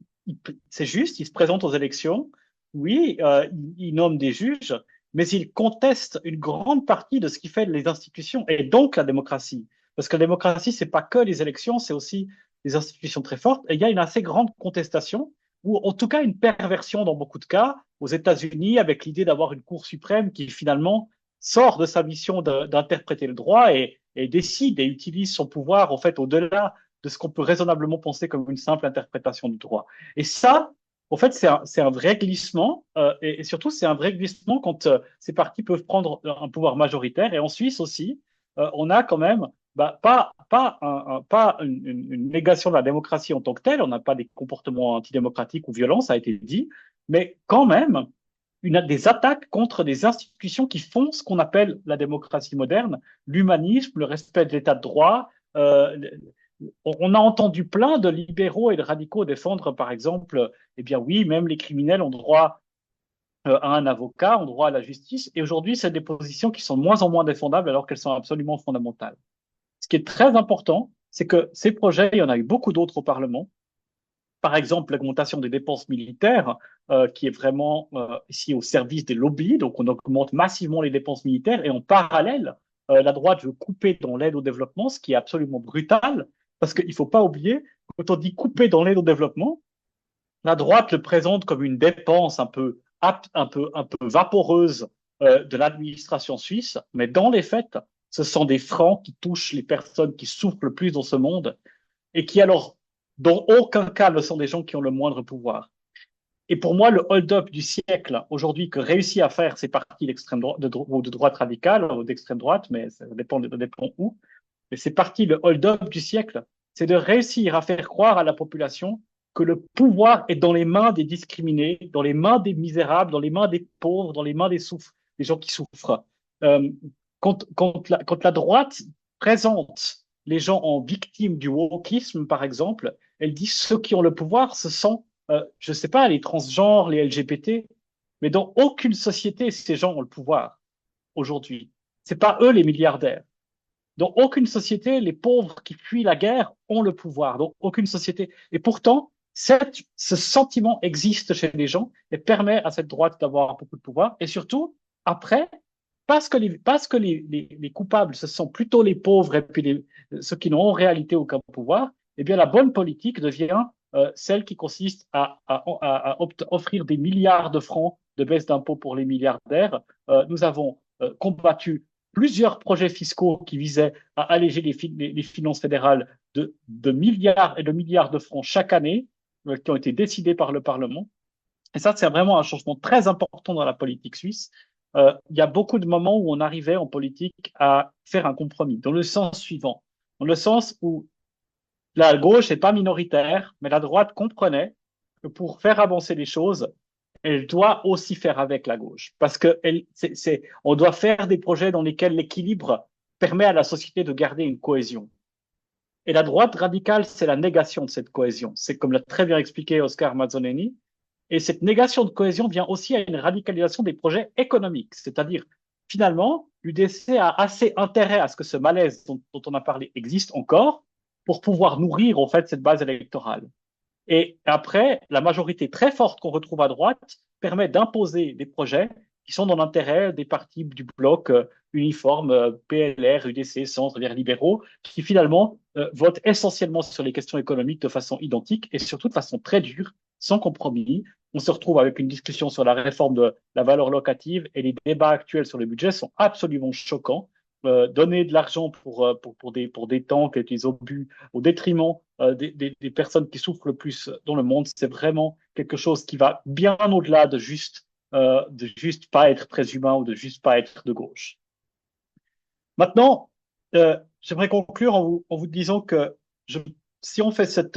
c'est juste, ils se présentent aux élections, oui, ils nomment des juges, mais ils contestent une grande partie de ce qui fait les institutions et donc la démocratie. Parce que la démocratie, c'est pas que les élections, c'est aussi des institutions très fortes. Et il y a une assez grande contestation, ou en tout cas une perversion dans beaucoup de cas, aux États-Unis, avec l'idée d'avoir une Cour suprême qui finalement sort de sa mission d'interpréter le droit et décide et utilise son pouvoir en fait au-delà de ce qu'on peut raisonnablement penser comme une simple interprétation du droit. Et ça, en fait, c'est un vrai glissement, et surtout, c'est un vrai glissement quand ces partis peuvent prendre un pouvoir majoritaire. Et en Suisse aussi, on a quand même bah, pas une négation de la démocratie en tant que telle, on n'a pas des comportements antidémocratiques ou violents, ça a été dit, mais quand même des attaques contre des institutions qui font ce qu'on appelle la démocratie moderne, l'humanisme, le respect de l'état de droit, on a entendu plein de libéraux et de radicaux défendre, par exemple, eh bien oui, même les criminels ont droit à un avocat, ont droit à la justice. Et aujourd'hui, c'est des positions qui sont de moins en moins défendables alors qu'elles sont absolument fondamentales. Ce qui est très important, c'est que ces projets, il y en a eu beaucoup d'autres au Parlement. Par exemple, l'augmentation des dépenses militaires, qui est vraiment ici au service des lobbies. Donc, on augmente massivement les dépenses militaires et en parallèle, la droite veut couper dans l'aide au développement, ce qui est absolument brutal, parce qu'il ne faut pas oublier, quand on dit couper dans l'aide au développement, la droite le présente comme une dépense un peu vaporeuse de l'administration suisse, mais dans les faits, ce sont des francs qui touchent les personnes qui souffrent le plus dans ce monde et qui alors, dans aucun cas, ne sont des gens qui ont le moindre pouvoir. Et pour moi, le hold-up du siècle, aujourd'hui, que réussit à faire ces partis d'extrême droite, ou de droite radicale, ou d'extrême droite, mais ça dépend où, mais ces partis, le hold-up du siècle, c'est de réussir à faire croire à la population que le pouvoir est dans les mains des discriminés, dans les mains des misérables, dans les mains des pauvres, dans les mains des gens qui souffrent. Euh, quand la droite présente les gens en victimes du wokisme, par exemple, elle dit ceux qui ont le pouvoir, ce sont, je ne sais pas, les transgenres, les LGBT, mais dans aucune société, ces gens ont le pouvoir aujourd'hui. C'est pas eux les milliardaires. Dans aucune société, les pauvres qui fuient la guerre ont le pouvoir. Donc, aucune société. Et pourtant, ce sentiment existe chez les gens et permet à cette droite d'avoir beaucoup de pouvoir. Et surtout, après, parce que les coupables, ce sont plutôt les pauvres et puis ceux qui n'ont en réalité aucun pouvoir, eh bien, la bonne politique devient celle qui consiste à offrir des milliards de francs de baisse d'impôts pour les milliardaires. Nous avons combattu plusieurs projets fiscaux qui visaient à alléger les finances fédérales de milliards et de milliards de francs chaque année, qui ont été décidés par le Parlement. Et ça, c'est vraiment un changement très important dans la politique suisse. Il y a beaucoup de moments où on arrivait en politique à faire un compromis, dans le sens suivant, dans le sens où la gauche n'est pas minoritaire, mais la droite comprenait que pour faire avancer les choses, elle doit aussi faire avec la gauche. Parce que on doit faire des projets dans lesquels l'équilibre permet à la société de garder une cohésion. Et la droite radicale, c'est la négation de cette cohésion. C'est comme l'a très bien expliqué Oscar Mazzoleni. Et cette négation de cohésion vient aussi à une radicalisation des projets économiques. C'est-à-dire, finalement, l'UDC a assez intérêt à ce que ce malaise dont on a parlé existe encore pour pouvoir nourrir, en fait, cette base électorale. Et après, la majorité très forte qu'on retrouve à droite permet d'imposer des projets qui sont dans l'intérêt des partis du bloc uniforme, PLR, UDC, Centre, Verts libéraux, qui finalement votent essentiellement sur les questions économiques de façon identique et surtout de façon très dure, sans compromis. On se retrouve avec une discussion sur la réforme de la valeur locative et les débats actuels sur le budget sont absolument choquants. Donner de l'argent pour des tanks et des obus au détriment des personnes qui souffrent le plus dans le monde, c'est vraiment quelque chose qui va bien au-delà de juste pas être très humain ou de juste pas être de gauche. Maintenant, j'aimerais conclure en vous disant que si on fait cet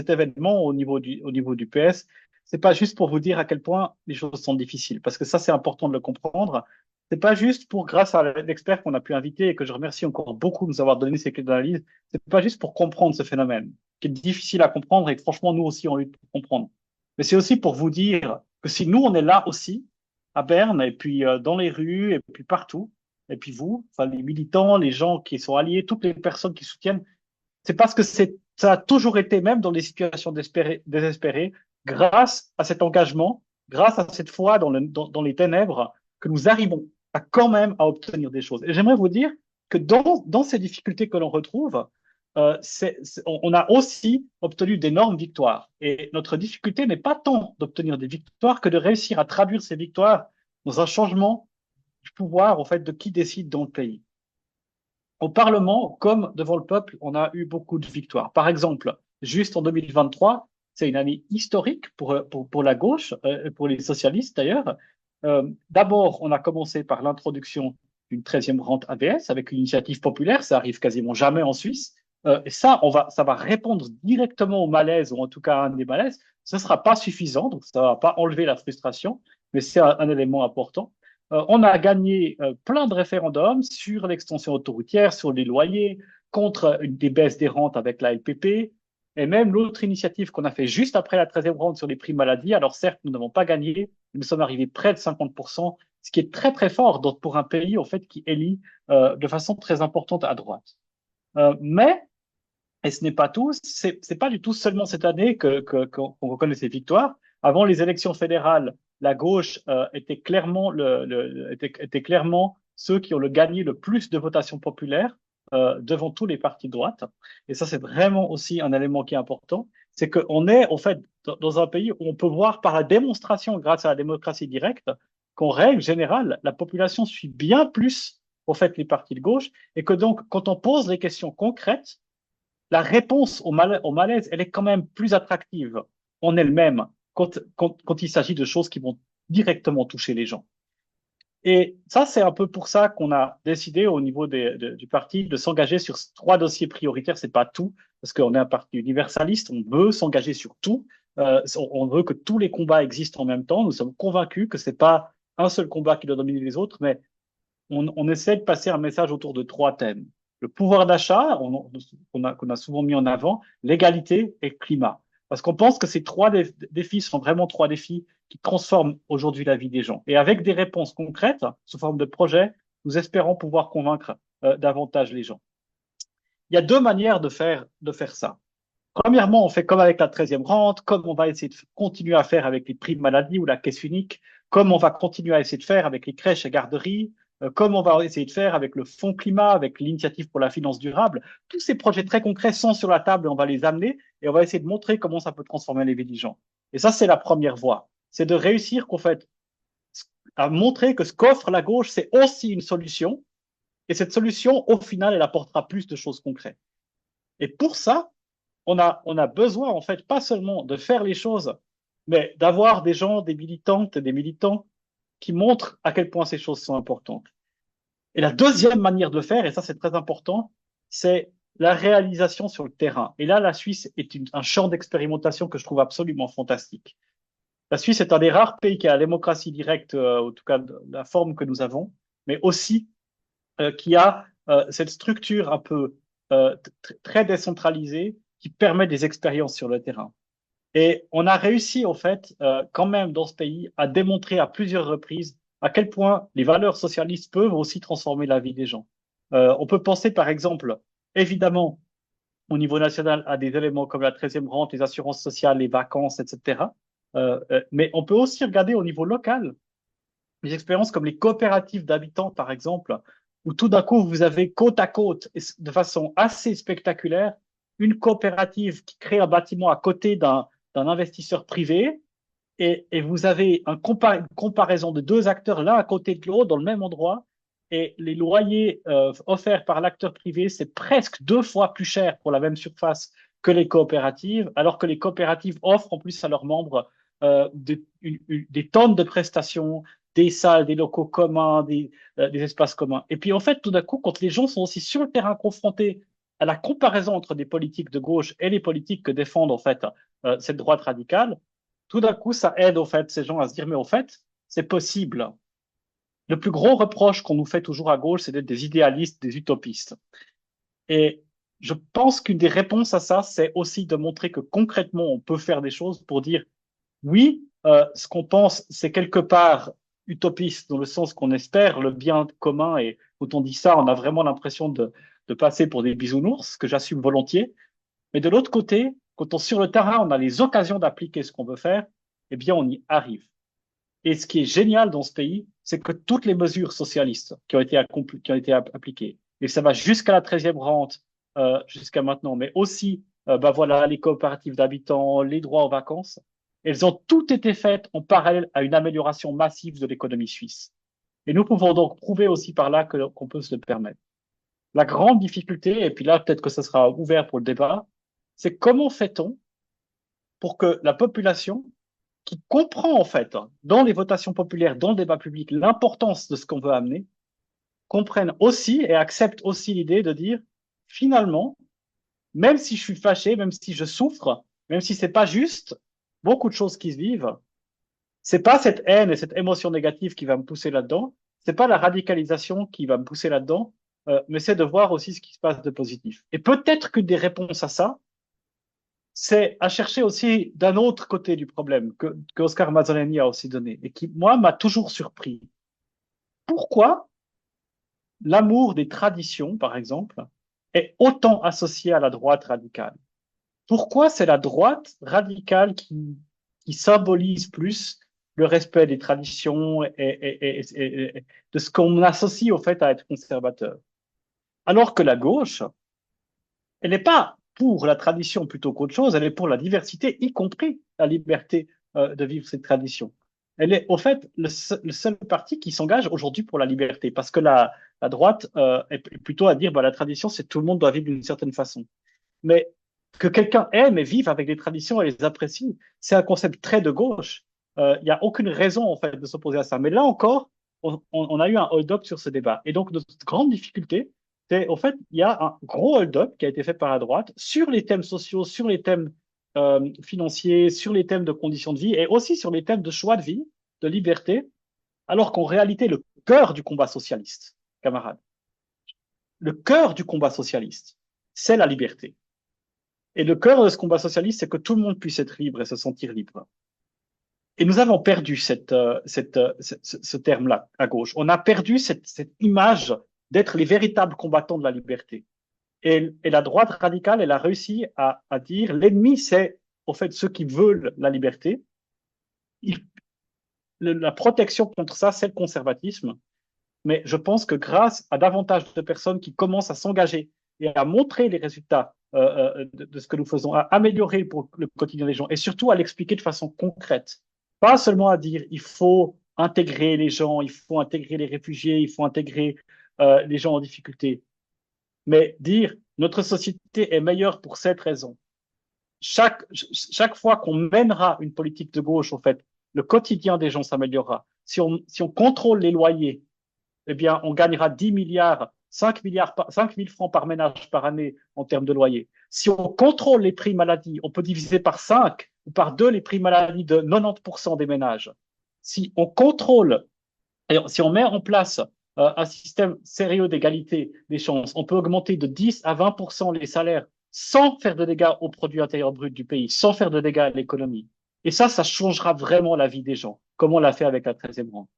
événement au niveau du PS, c'est pas juste pour vous dire à quel point les choses sont difficiles, parce que ça, c'est important de le comprendre. C'est pas juste pour, grâce à l'expert qu'on a pu inviter et que je remercie encore beaucoup de nous avoir donné ces clés d'analyse, c'est pas juste pour comprendre ce phénomène, qui est difficile à comprendre et que franchement, nous aussi, on lutte pour comprendre. Mais c'est aussi pour vous dire que si nous, on est là aussi, à Berne, et puis dans les rues, et puis partout, et puis vous, enfin les militants, les gens qui sont alliés, toutes les personnes qui soutiennent, c'est parce que ça a toujours été, même dans les situations désespérées, grâce à cet engagement, grâce à cette foi dans les ténèbres, que nous arrivons à quand même à obtenir des choses. Et j'aimerais vous dire que dans ces difficultés que l'on retrouve, on a aussi obtenu d'énormes victoires. Et notre difficulté n'est pas tant d'obtenir des victoires que de réussir à traduire ces victoires dans un changement du pouvoir, en fait, de qui décide dans le pays. Au Parlement, comme devant le peuple, on a eu beaucoup de victoires. Par exemple, juste en 2023, c'est une année historique pour la gauche, pour les socialistes d'ailleurs. D'abord, on a commencé par l'introduction d'une 13e rente ABS avec une initiative populaire. Ça arrive quasiment jamais en Suisse. Et ça va répondre directement au malaise, ou en tout cas à un des malaises. Ce ne sera pas suffisant, donc ça ne va pas enlever la frustration, mais c'est un élément important. On a gagné plein de référendums sur l'extension autoroutière, sur les loyers, contre des baisses des rentes avec la LPP, et même l'autre initiative qu'on a fait juste après la 13e ronde sur les prix maladie. Alors certes, nous n'avons pas gagné, nous sommes arrivés près de 50%, ce qui est très très fort pour un pays en fait qui élit de façon très importante à droite. Mais et ce n'est pas tout, c'est pas du tout seulement cette année qu'on reconnaît ces victoires. Avant les élections fédérales, la gauche était clairement était clairement ceux qui ont gagné le plus de votations populaires devant tous les partis de droite. Et ça, c'est vraiment aussi un élément qui est important. C'est qu'on est, en fait, dans un pays où on peut voir par la démonstration, grâce à la démocratie directe, qu'en règle générale, la population suit bien plus, en fait, les partis de gauche et que donc, quand on pose les questions concrètes, la réponse au malaise, elle est quand même plus attractive en elle-même quand il s'agit de choses qui vont directement toucher les gens. Et ça, c'est un peu pour ça qu'on a décidé au niveau du parti de s'engager sur 3 dossiers prioritaires. C'est pas tout, parce qu'on est un parti universaliste, on veut s'engager sur tout. On veut que tous les combats existent en même temps. Nous sommes convaincus que c'est pas un seul combat qui doit dominer les autres, mais on essaie de passer un message autour de 3 thèmes. Le pouvoir d'achat, qu'on a souvent mis en avant, l'égalité et le climat. Parce qu'on pense que ces 3 défis sont vraiment 3 défis qui transforment aujourd'hui la vie des gens. Et avec des réponses concrètes, sous forme de projets, nous espérons pouvoir convaincre davantage les gens. Il y a 2 manières de faire ça. Premièrement, on fait comme avec la 13e rente, comme on va essayer de continuer à faire avec les primes maladie ou la caisse unique, comme on va continuer à essayer de faire avec les crèches et garderies, comme on va essayer de faire avec le fonds climat, avec l'initiative pour la finance durable. Tous ces projets très concrets sont sur la table et on va les amener et on va essayer de montrer comment ça peut transformer les vies des gens. Et ça, c'est la première voie. C'est de réussir qu'en fait, à montrer que ce qu'offre la gauche, c'est aussi une solution. Et cette solution, au final, elle apportera plus de choses concrètes. Et pour ça, on a besoin, en fait, pas seulement de faire les choses, mais d'avoir des gens, des militantes et des militants qui montrent à quel point ces choses sont importantes. Et la deuxième manière de le faire, et ça c'est très important, c'est la réalisation sur le terrain. Et là, la Suisse est un champ d'expérimentation que je trouve absolument fantastique. La Suisse est un des rares pays qui a la démocratie directe, en tout cas de la forme que nous avons, mais aussi qui a cette structure un peu très décentralisée qui permet des expériences sur le terrain. Et on a réussi, en fait, quand même dans ce pays, à démontrer à plusieurs reprises à quel point les valeurs socialistes peuvent aussi transformer la vie des gens. On peut penser, par exemple, évidemment, au niveau national, à des éléments comme la 13e rente, les assurances sociales, les vacances, etc. Mais on peut aussi regarder au niveau local des expériences comme les coopératives d'habitants, par exemple, où tout d'un coup, vous avez côte à côte, et de façon assez spectaculaire, une coopérative qui crée un bâtiment à côté d'un investisseur privé, et vous avez une comparaison de deux acteurs l'un à côté de l'autre dans le même endroit, et les loyers offerts par l'acteur privé, c'est presque 2 fois plus cher pour la même surface que les coopératives, alors que les coopératives offrent en plus à leurs membres des tonnes de prestations, des salles, des locaux communs, des espaces communs. Et puis en fait, tout d'un coup, quand les gens sont aussi sur le terrain confrontés à la comparaison entre des politiques de gauche et les politiques que défendent en fait cette droite radicale, tout d'un coup, ça aide, au fait, ces gens à se dire, mais au fait, c'est possible. Le plus gros reproche qu'on nous fait toujours à gauche, c'est d'être des idéalistes, des utopistes. Et je pense qu'une des réponses à ça, c'est aussi de montrer que concrètement, on peut faire des choses pour dire, oui, ce qu'on pense, c'est quelque part utopiste, dans le sens qu'on espère le bien commun. Et quand on dit ça, on a vraiment l'impression de passer pour des bisounours, ce que j'assume volontiers. Mais de l'autre côté, quand on sur le terrain, on a les occasions d'appliquer ce qu'on veut faire, eh bien, on y arrive. Et ce qui est génial dans ce pays, c'est que toutes les mesures socialistes qui ont été appliquées, et ça va jusqu'à la 13e rente, jusqu'à maintenant, mais aussi, bah voilà, les coopératives d'habitants, les droits aux vacances, elles ont toutes été faites en parallèle à une amélioration massive de l'économie suisse. Et nous pouvons donc prouver aussi par là qu'on peut se le permettre. La grande difficulté, et puis là, peut-être que ce sera ouvert pour le débat, c'est comment fait-on pour que la population qui comprend en fait dans les votations populaires, dans le débat public, l'importance de ce qu'on veut amener, comprenne aussi et accepte aussi l'idée de dire finalement, même si je suis fâché, même si je souffre, même si c'est pas juste, beaucoup de choses qui se vivent, c'est pas cette haine et cette émotion négative qui va me pousser là-dedans, c'est pas la radicalisation qui va me pousser là-dedans, mais c'est de voir aussi ce qui se passe de positif. Et peut-être que des réponses à ça, c'est à chercher aussi d'un autre côté du problème que Oscar Mazzoleni a aussi donné et qui, moi, m'a toujours surpris. Pourquoi l'amour des traditions, par exemple, est autant associé à la droite radicale? Pourquoi c'est la droite radicale qui symbolise plus le respect des traditions et de ce qu'on associe au fait à être conservateur? Alors que la gauche, elle n'est pas pour la tradition plutôt qu'autre chose, elle est pour la diversité, y compris la liberté de vivre cette tradition. Elle est au fait le seul parti qui s'engage aujourd'hui pour la liberté, parce que la droite est plutôt à dire bah, la tradition, c'est tout le monde doit vivre d'une certaine façon. Mais que quelqu'un aime et vive avec des traditions et les apprécie, c'est un concept très de gauche. Il n'y a aucune raison en fait de s'opposer à ça. Mais là encore, on a eu un hold-up sur ce débat. Et donc notre grande difficulté, c'est au fait, il y a un gros hold-up qui a été fait par la droite sur les thèmes sociaux, sur les thèmes financiers, sur les thèmes de conditions de vie et aussi sur les thèmes de choix de vie, de liberté, alors qu'en réalité, le cœur du combat socialiste, camarades, le cœur du combat socialiste, c'est la liberté. Et le cœur de ce combat socialiste, c'est que tout le monde puisse être libre et se sentir libre. Et nous avons perdu ce terme-là à gauche. On a perdu cette image d'être les véritables combattants de la liberté. Et la droite radicale, elle a réussi à dire l'ennemi, c'est au fait ceux qui veulent la liberté. La protection contre ça, c'est le conservatisme. Mais je pense que grâce à davantage de personnes qui commencent à s'engager et à montrer les résultats de ce que nous faisons, à améliorer pour le quotidien des gens et surtout à l'expliquer de façon concrète, pas seulement à dire il faut intégrer les gens, il faut intégrer les réfugiés, il faut intégrer les gens en difficulté, mais dire notre société est meilleure pour cette raison. Chaque fois qu'on mènera une politique de gauche, en fait, le quotidien des gens s'améliorera. Si on contrôle les loyers, eh bien, on gagnera 10 milliards, 5 milliards, 5 000 francs par ménage par année en termes de loyer. Si on contrôle les prix maladie, on peut diviser par 5 ou par 2 les prix maladie de 90% des ménages. Si on contrôle, et si on met en place un système sérieux d'égalité des chances, on peut augmenter de 10 à 20% les salaires sans faire de dégâts au produit intérieur brut du pays, sans faire de dégâts à l'économie. Et ça changera vraiment la vie des gens, comme on l'a fait avec la 13e rente.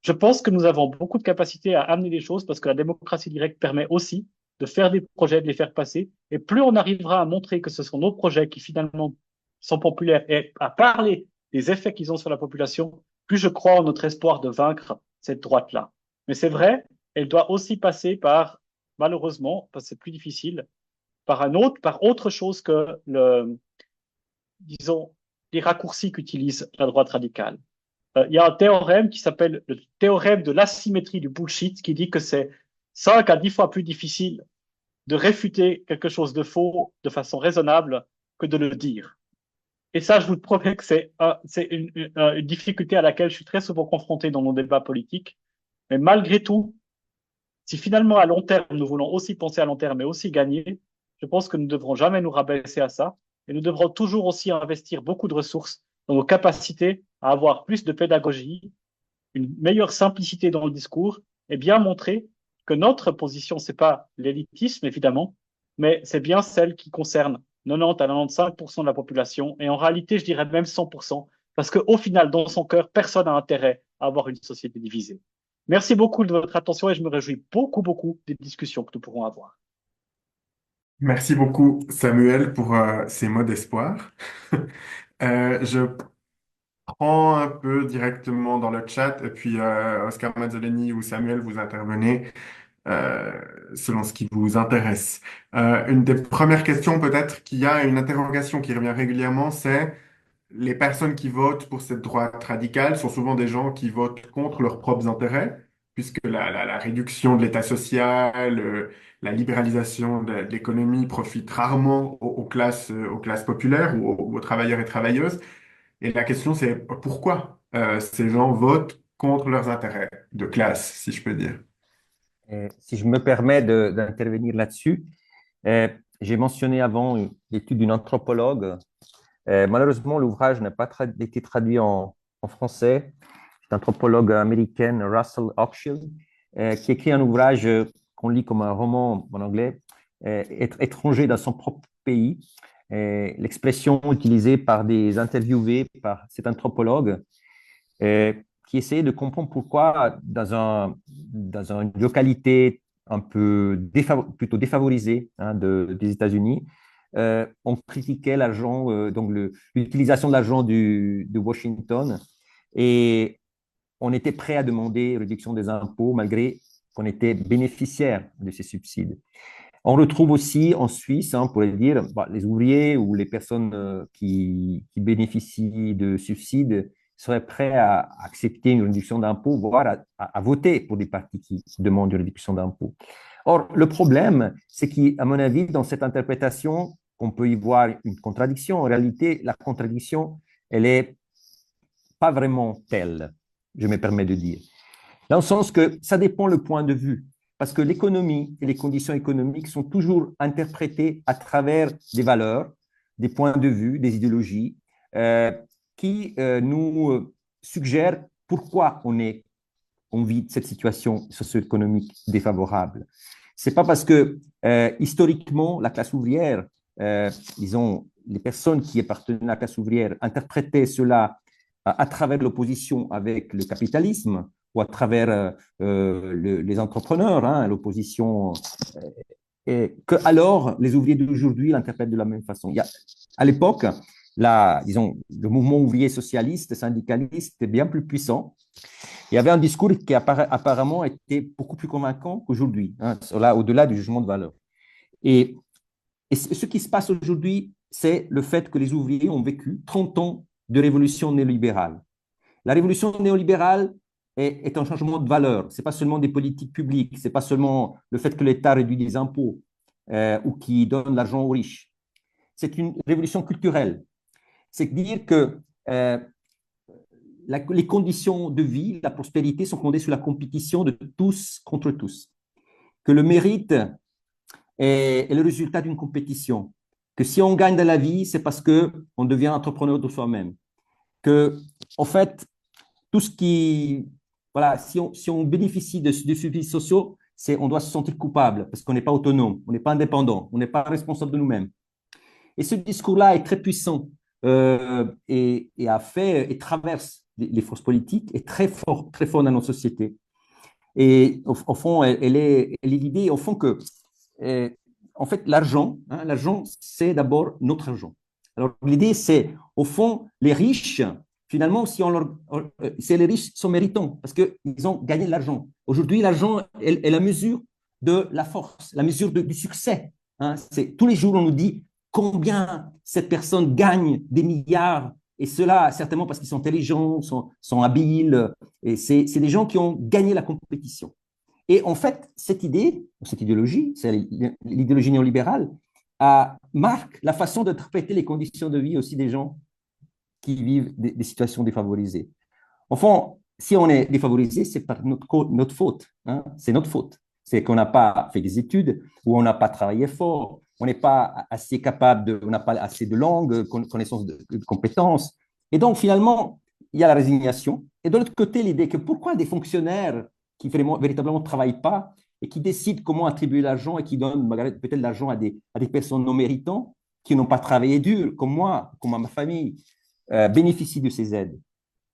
Je pense que nous avons beaucoup de capacité à amener les choses parce que la démocratie directe permet aussi de faire des projets, de les faire passer. Et plus on arrivera à montrer que ce sont nos projets qui finalement sont populaires et à parler des effets qu'ils ont sur la population, plus je crois en notre espoir de vaincre cette droite-là. Mais c'est vrai, elle doit aussi passer par, malheureusement, parce que c'est plus difficile, par autre chose que disons, les raccourcis qu'utilise la droite radicale. Il y a un théorème qui s'appelle le théorème de l'asymétrie du bullshit, qui dit que c'est 5 à 10 fois plus difficile de réfuter quelque chose de faux de façon raisonnable que de le dire. Et ça, je vous promets que c'est une difficulté à laquelle je suis très souvent confronté dans mon débat politique. Mais malgré tout, si finalement à long terme, nous voulons aussi penser à long terme et aussi gagner, je pense que nous ne devrons jamais nous rabaisser à ça. Et nous devrons toujours aussi investir beaucoup de ressources dans nos capacités à avoir plus de pédagogie, une meilleure simplicité dans le discours et bien montrer que notre position, c'est pas l'élitisme, évidemment, mais c'est bien celle qui concerne 90 à 95% de la population et en réalité, je dirais même 100%, parce qu'au final, dans son cœur, personne n'a intérêt à avoir une société divisée. Merci beaucoup de votre attention et je me réjouis beaucoup des discussions que nous pourrons avoir. Merci beaucoup, Samuel, pour ces mots d'espoir. Je prends un peu directement dans le chat et puis Oscar Mazzoleni ou Samuel, vous intervenez euh, selon ce qui vous intéresse. Une des premières questions peut-être qu'il y a une interrogation qui revient régulièrement, c'est les personnes qui votent pour cette droite radicale sont souvent des gens qui votent contre leurs propres intérêts, puisque la réduction de l'État social, la libéralisation de l'économie profite rarement aux classes populaires ou aux travailleurs et travailleuses. Et la question, c'est pourquoi ces gens votent contre leurs intérêts de classe, si je peux dire. Si je me permets d'intervenir là-dessus, j'ai mentionné avant l'étude d'une anthropologue. Malheureusement, l'ouvrage n'a pas été traduit en français. C'est une anthropologue américaine, Russell Hochschild, qui écrit un ouvrage qu'on lit comme un roman en anglais, Être étranger dans son propre pays. L'expression utilisée par des interviewés par cet anthropologue qui essayait de comprendre pourquoi dans une localité un peu plutôt défavorisée des États-Unis, on critiquait l'argent, donc l'utilisation de l'argent de Washington, et on était prêt à demander réduction des impôts malgré qu'on était bénéficiaire de ces subsides. On retrouve aussi en Suisse, on pourrait dire, les ouvriers ou les personnes qui bénéficient de subsides seraient prêts à accepter une réduction d'impôts, voire à voter pour des partis qui demandent une réduction d'impôts. Or, le problème, c'est qu'à mon avis, dans cette interprétation, on peut y voir une contradiction. En réalité, la contradiction, elle n'est pas vraiment telle, je me permets de dire. Dans le sens que ça dépend le point de vue. Parce que l'économie et les conditions économiques sont toujours interprétées à travers des valeurs, des points de vue, des idéologies qui nous suggèrent pourquoi on vit cette situation socio-économique défavorable. Ce n'est pas parce que historiquement, la classe ouvrière, disons, les personnes qui appartenaient à la classe ouvrière interprétaient cela à travers l'opposition avec le capitalisme ou à travers les entrepreneurs, l'opposition, et que alors les ouvriers d'aujourd'hui l'interprètent de la même façon. À l'époque, disons, le mouvement ouvrier socialiste, syndicaliste était bien plus puissant. Il y avait un discours qui apparemment était beaucoup plus convaincant qu'aujourd'hui, au-delà du jugement de valeur. Et ce qui se passe aujourd'hui, c'est le fait que les ouvriers ont vécu 30 ans de révolution néolibérale. La révolution néolibérale est un changement de valeur. Ce n'est pas seulement des politiques publiques, ce n'est pas seulement le fait que l'État réduit les impôts ou qui donne l'argent aux riches. C'est une révolution culturelle. C'est dire que les conditions de vie, la prospérité sont fondées sur la compétition de tous contre tous. Que le mérite est le résultat d'une compétition. Que si on gagne dans la vie, c'est parce qu'on devient entrepreneur de soi-même. Que, en fait, tout ce qui… Voilà, si on bénéficie de services sociaux, on doit se sentir coupable parce qu'on n'est pas autonome, on n'est pas indépendant, on n'est pas responsable de nous-mêmes. Et ce discours-là est très puissant et traverse les forces politiques, est très fort dans nos sociétés. Et au fond, elle est l'idée, au fond, que en fait, l'argent, c'est d'abord notre argent. Alors, l'idée, c'est, au fond, les riches finalement, si c'est les riches sont méritants parce qu'ils ont gagné de l'argent. Aujourd'hui, l'argent est la mesure de la force, la mesure du succès. Hein. Tous les jours, on nous dit combien cette personne gagne des milliards, et cela certainement parce qu'ils sont intelligents, sont habiles, et c'est des gens qui ont gagné la compétition. Et en fait, cette idéologie, c'est l'idéologie néolibérale, marque la façon d'interpréter les conditions de vie aussi des gens qui vivent des situations défavorisées. Au fond, si on est défavorisé, c'est par notre faute. Hein? C'est notre faute. C'est qu'on n'a pas fait des études, ou on n'a pas travaillé fort, on n'est pas assez capable, on n'a pas assez de langue, connaissance de compétences. Et donc, finalement, il y a la résignation. Et de l'autre côté, l'idée que pourquoi des fonctionnaires qui véritablement ne travaillent pas et qui décident comment attribuer l'argent et qui donnent peut-être l'argent à des personnes non méritantes, qui n'ont pas travaillé dur, comme moi, comme ma famille, bénéficient de ces aides.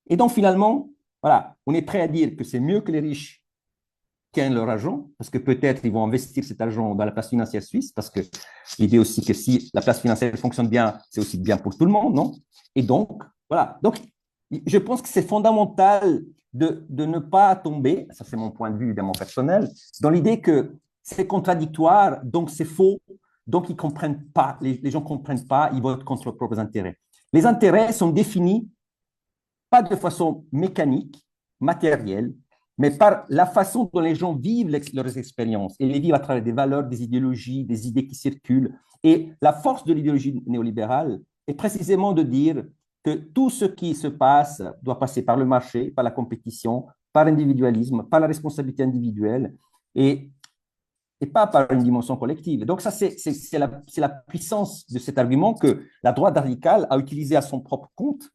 Et donc, finalement, voilà, on est prêt à dire que c'est mieux que les riches gagnent leur argent, parce que peut-être ils vont investir cet argent dans la place financière suisse, parce que l'idée aussi que si la place financière fonctionne bien, c'est aussi bien pour tout le monde, non? Et donc, voilà. Donc, je pense que c'est fondamental de ne pas tomber, ça c'est mon point de vue évidemment personnel, dans l'idée que c'est contradictoire, donc c'est faux, donc ils ne comprennent pas, les gens ne comprennent pas, ils votent contre leurs propres intérêts. Les intérêts sont définis pas de façon mécanique, matérielle, mais par la façon dont les gens vivent leurs expériences et les vivent à travers des valeurs, des idéologies, des idées qui circulent. Et la force de l'idéologie néolibérale est précisément de dire que tout ce qui se passe doit passer par le marché, par la compétition, par l'individualisme, par la responsabilité individuelle et pas par une dimension collective. Donc ça, c'est la puissance de cet argument que la droite radicale a utilisé à son propre compte,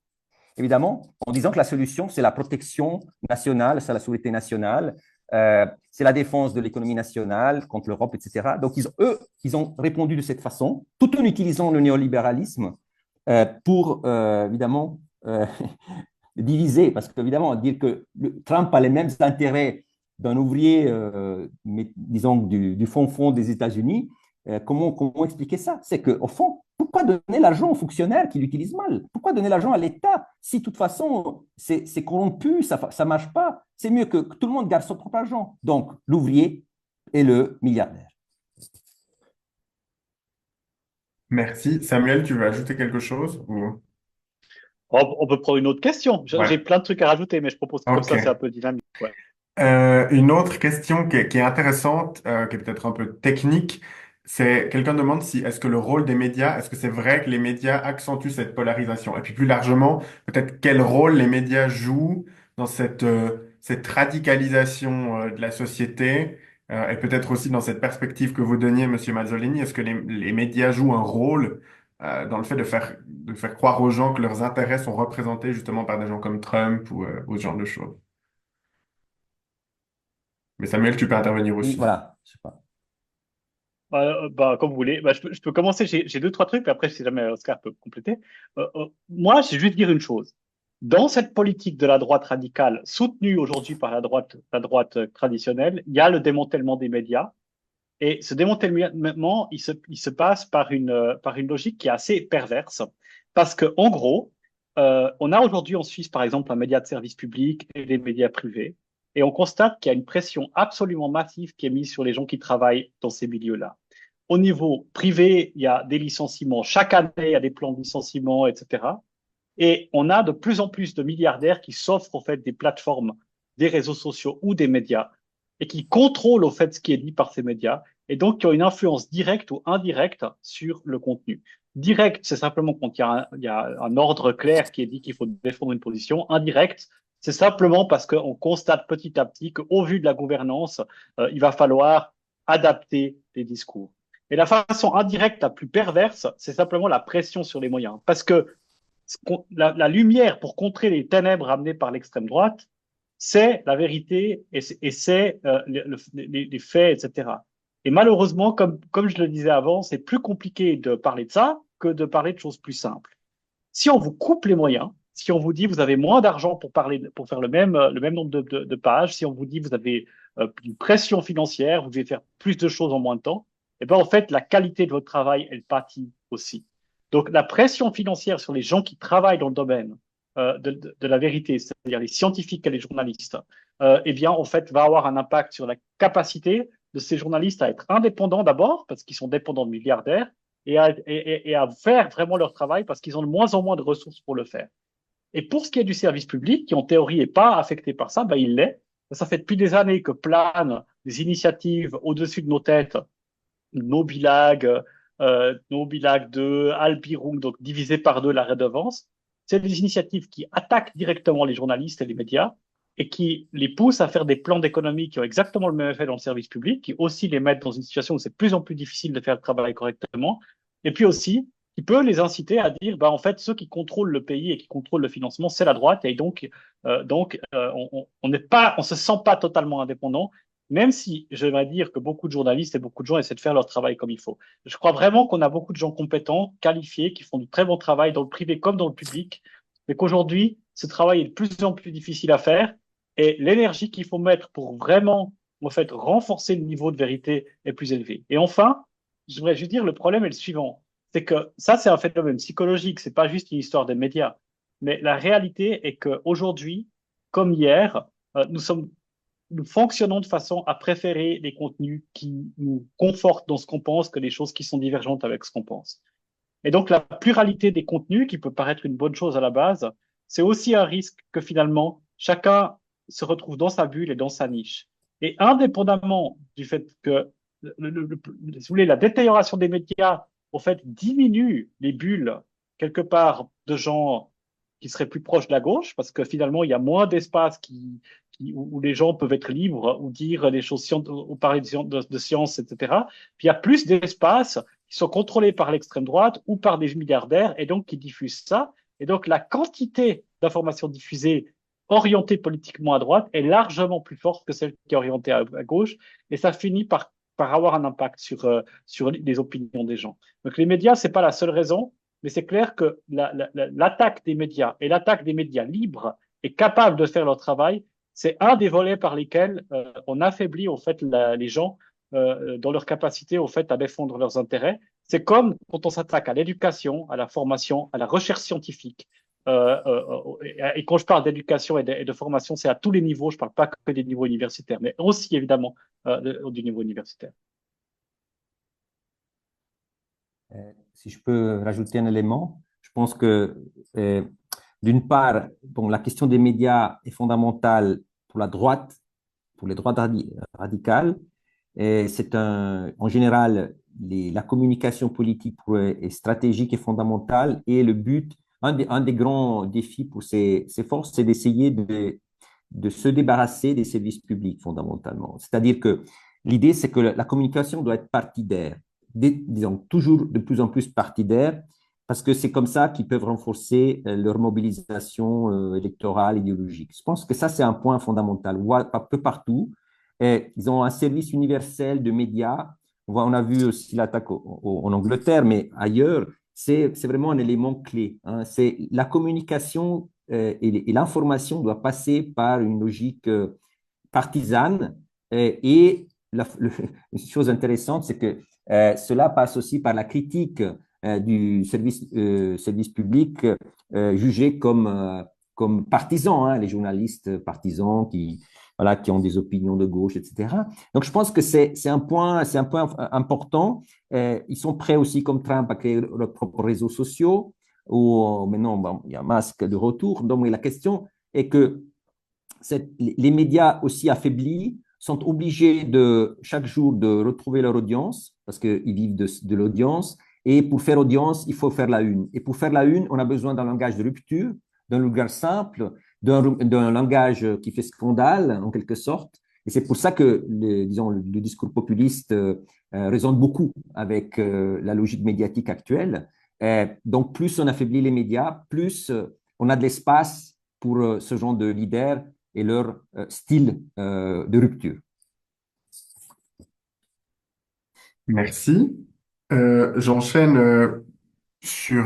évidemment, en disant que la solution, c'est la protection nationale, c'est la sécurité nationale, c'est la défense de l'économie nationale contre l'Europe, etc. Donc, ils ont répondu de cette façon, tout en utilisant le néolibéralisme pour, évidemment, diviser, parce qu'évidemment, dire que Trump a les mêmes intérêts d'un ouvrier, disons, du fond des États-Unis, comment expliquer ça? C'est qu'au fond, pourquoi donner l'argent aux fonctionnaires qui l'utilisent mal? Pourquoi donner l'argent à l'État si, de toute façon, c'est corrompu, ça ne marche pas? C'est mieux que tout le monde garde son propre argent. Donc, l'ouvrier et le milliardaire. Merci. Samuel, tu veux ajouter quelque chose ou... On peut prendre une autre question. J'ai Ouais. plein de trucs à rajouter, mais je propose que comme ça, c'est un Ok. peu dynamique. Ouais. Une autre question qui est intéressante, qui est peut-être un peu technique, c'est quelqu'un demande si est-ce que le rôle des médias, est-ce que c'est vrai que les médias accentuent cette polarisation? Et puis plus largement, peut-être quel rôle les médias jouent dans cette radicalisation de la société, et peut-être aussi dans cette perspective que vous donniez, Monsieur Mazzolini, est-ce que les médias jouent un rôle dans le fait de faire croire aux gens que leurs intérêts sont représentés justement par des gens comme Trump ou ce genre de choses? Mais Samuel, tu peux intervenir Oui, aussi. voilà, je sais pas. Comme vous voulez. Je peux commencer. J'ai deux, trois trucs, puis après, si jamais Oscar peut compléter. Moi, j'ai juste dire une chose. Dans cette politique de la droite radicale, soutenue aujourd'hui par la droite traditionnelle, il y a le démantèlement des médias. Et ce démantèlement, il se passe par une logique qui est assez perverse. Parce que, en gros, on a aujourd'hui en Suisse, par exemple, un média de service public et des médias privés. Et on constate qu'il y a une pression absolument massive qui est mise sur les gens qui travaillent dans ces milieux-là. Au niveau privé, il y a des licenciements. Chaque année, il y a des plans de licenciement, etc. Et on a de plus en plus de milliardaires qui s'offrent, au fait, des plateformes, des réseaux sociaux ou des médias et qui contrôlent, au fait, ce qui est dit par ces médias et donc qui ont une influence directe ou indirecte sur le contenu. Direct, c'est simplement quand il y a un ordre clair qui est dit qu'il faut défendre une position. Indirect, c'est simplement parce qu'on constate petit à petit qu'au vu de la gouvernance, il va falloir adapter les discours. Et la façon indirecte la plus perverse, c'est simplement la pression sur les moyens. Parce que la lumière pour contrer les ténèbres amenées par l'extrême droite, c'est la vérité et c'est les faits, etc. Et malheureusement, comme je le disais avant, c'est plus compliqué de parler de ça que de parler de choses plus simples. Si on vous coupe les moyens, si on vous dit vous avez moins d'argent pour parler, pour faire le même nombre de pages, si on vous dit vous avez une pression financière, vous devez faire plus de choses en moins de temps, et ben en fait la qualité de votre travail elle pâtit aussi. Donc la pression financière sur les gens qui travaillent dans le domaine de la vérité, c'est-à-dire les scientifiques et les journalistes, eh bien, en fait, va avoir un impact sur la capacité de ces journalistes à être indépendants d'abord, parce qu'ils sont dépendants de milliardaires, et à faire vraiment leur travail parce qu'ils ont de moins en moins de ressources pour le faire. Et pour ce qui est du service public, qui en théorie n'est pas affecté par ça, ben il l'est. Ça fait depuis des années que planent des initiatives au-dessus de nos têtes, Nobilag, Nobilag 2, Albirum, donc divisé par deux la redevance. C'est des initiatives qui attaquent directement les journalistes et les médias et qui les poussent à faire des plans d'économie qui ont exactement le même effet dans le service public, qui aussi les mettent dans une situation où c'est de plus en plus difficile de faire le travail correctement, et puis aussi qui peut les inciter à dire, bah, en fait, ceux qui contrôlent le pays et qui contrôlent le financement, c'est la droite, et on n'est pas, on se sent pas totalement indépendant, même si je vais dire que beaucoup de journalistes et beaucoup de gens essaient de faire leur travail comme il faut. Je crois vraiment qu'on a beaucoup de gens compétents, qualifiés, qui font du très bon travail dans le privé comme dans le public, mais qu'aujourd'hui, ce travail est de plus en plus difficile à faire et l'énergie qu'il faut mettre pour vraiment, en fait, renforcer le niveau de vérité est plus élevé. Et enfin, je voudrais juste dire, le problème est le suivant. C'est que ça, c'est un phénomène psychologique, c'est pas juste une histoire des médias. Mais la réalité est qu'aujourd'hui, comme hier, nous fonctionnons de façon à préférer les contenus qui nous confortent dans ce qu'on pense que les choses qui sont divergentes avec ce qu'on pense. Et donc, la pluralité des contenus, qui peut paraître une bonne chose à la base, c'est aussi un risque que finalement, chacun se retrouve dans sa bulle et dans sa niche. Et indépendamment du fait que, si vous voulez, la détérioration des médias, au fait, diminue les bulles, quelque part, de gens qui seraient plus proches de la gauche, parce que finalement, il y a moins d'espace où les gens peuvent être libres, ou dire des choses, ou parler de science, etc. Puis il y a plus d'espace qui sont contrôlés par l'extrême droite ou par des milliardaires et donc qui diffusent ça. Et donc la quantité d'informations diffusées orientées politiquement à droite est largement plus forte que celle qui est orientée à gauche et ça finit par avoir un impact sur les opinions des gens. Donc les médias, c'est pas la seule raison, mais c'est clair que l'attaque des médias et l'attaque des médias libres et capables de faire leur travail, c'est un des volets par lesquels on affaiblit au fait les gens dans leur capacité au fait à défendre leurs intérêts. C'est comme quand on s'attaque à l'éducation, à la formation, à la recherche scientifique. Et quand je parle d'éducation et de formation, c'est à tous les niveaux. Je ne parle pas que des niveaux universitaires, mais aussi évidemment du niveau universitaire. Si je peux rajouter un élément, je pense que d'une part, bon, la question des médias est fondamentale pour la droite, pour les droites radicales. Et en général, la communication politique et stratégique est fondamentale et le but, un des grands défis pour ces forces, c'est d'essayer de se débarrasser des services publics fondamentalement. C'est-à-dire que l'idée, c'est que la communication doit être partidaire, disons toujours de plus en plus partidaire, parce que c'est comme ça qu'ils peuvent renforcer leur mobilisation électorale, idéologique. Je pense que ça, c'est un point fondamental. On voit un peu partout. Et ils ont un service universel de médias. On a vu aussi l'attaque en Angleterre, mais ailleurs, c'est vraiment un élément clé. Hein. C'est la communication et l'information doit passer par une logique partisane. Et une chose intéressante, c'est que cela passe aussi par la critique du service public jugé comme partisan, hein, les journalistes partisans voilà, qui ont des opinions de gauche, etc. Donc, je pense que c'est un point important. Ils sont prêts aussi, comme Trump, à créer leurs propres réseaux sociaux. Ou maintenant, bon, il y a Musk de retour. Donc, la question est que les médias aussi affaiblis sont obligés chaque jour de retrouver leur audience parce qu'ils vivent de l'audience. Et pour faire audience, il faut faire la une. Et pour faire la une, on a besoin d'un langage de rupture, d'un langage simple, d'un langage qui fait scandale, en quelque sorte. Et c'est pour ça que, disons, le discours populiste résonne beaucoup avec la logique médiatique actuelle. Donc, plus on affaiblit les médias, plus on a de l'espace pour ce genre de leaders et leur style de rupture. Merci. J'enchaîne sur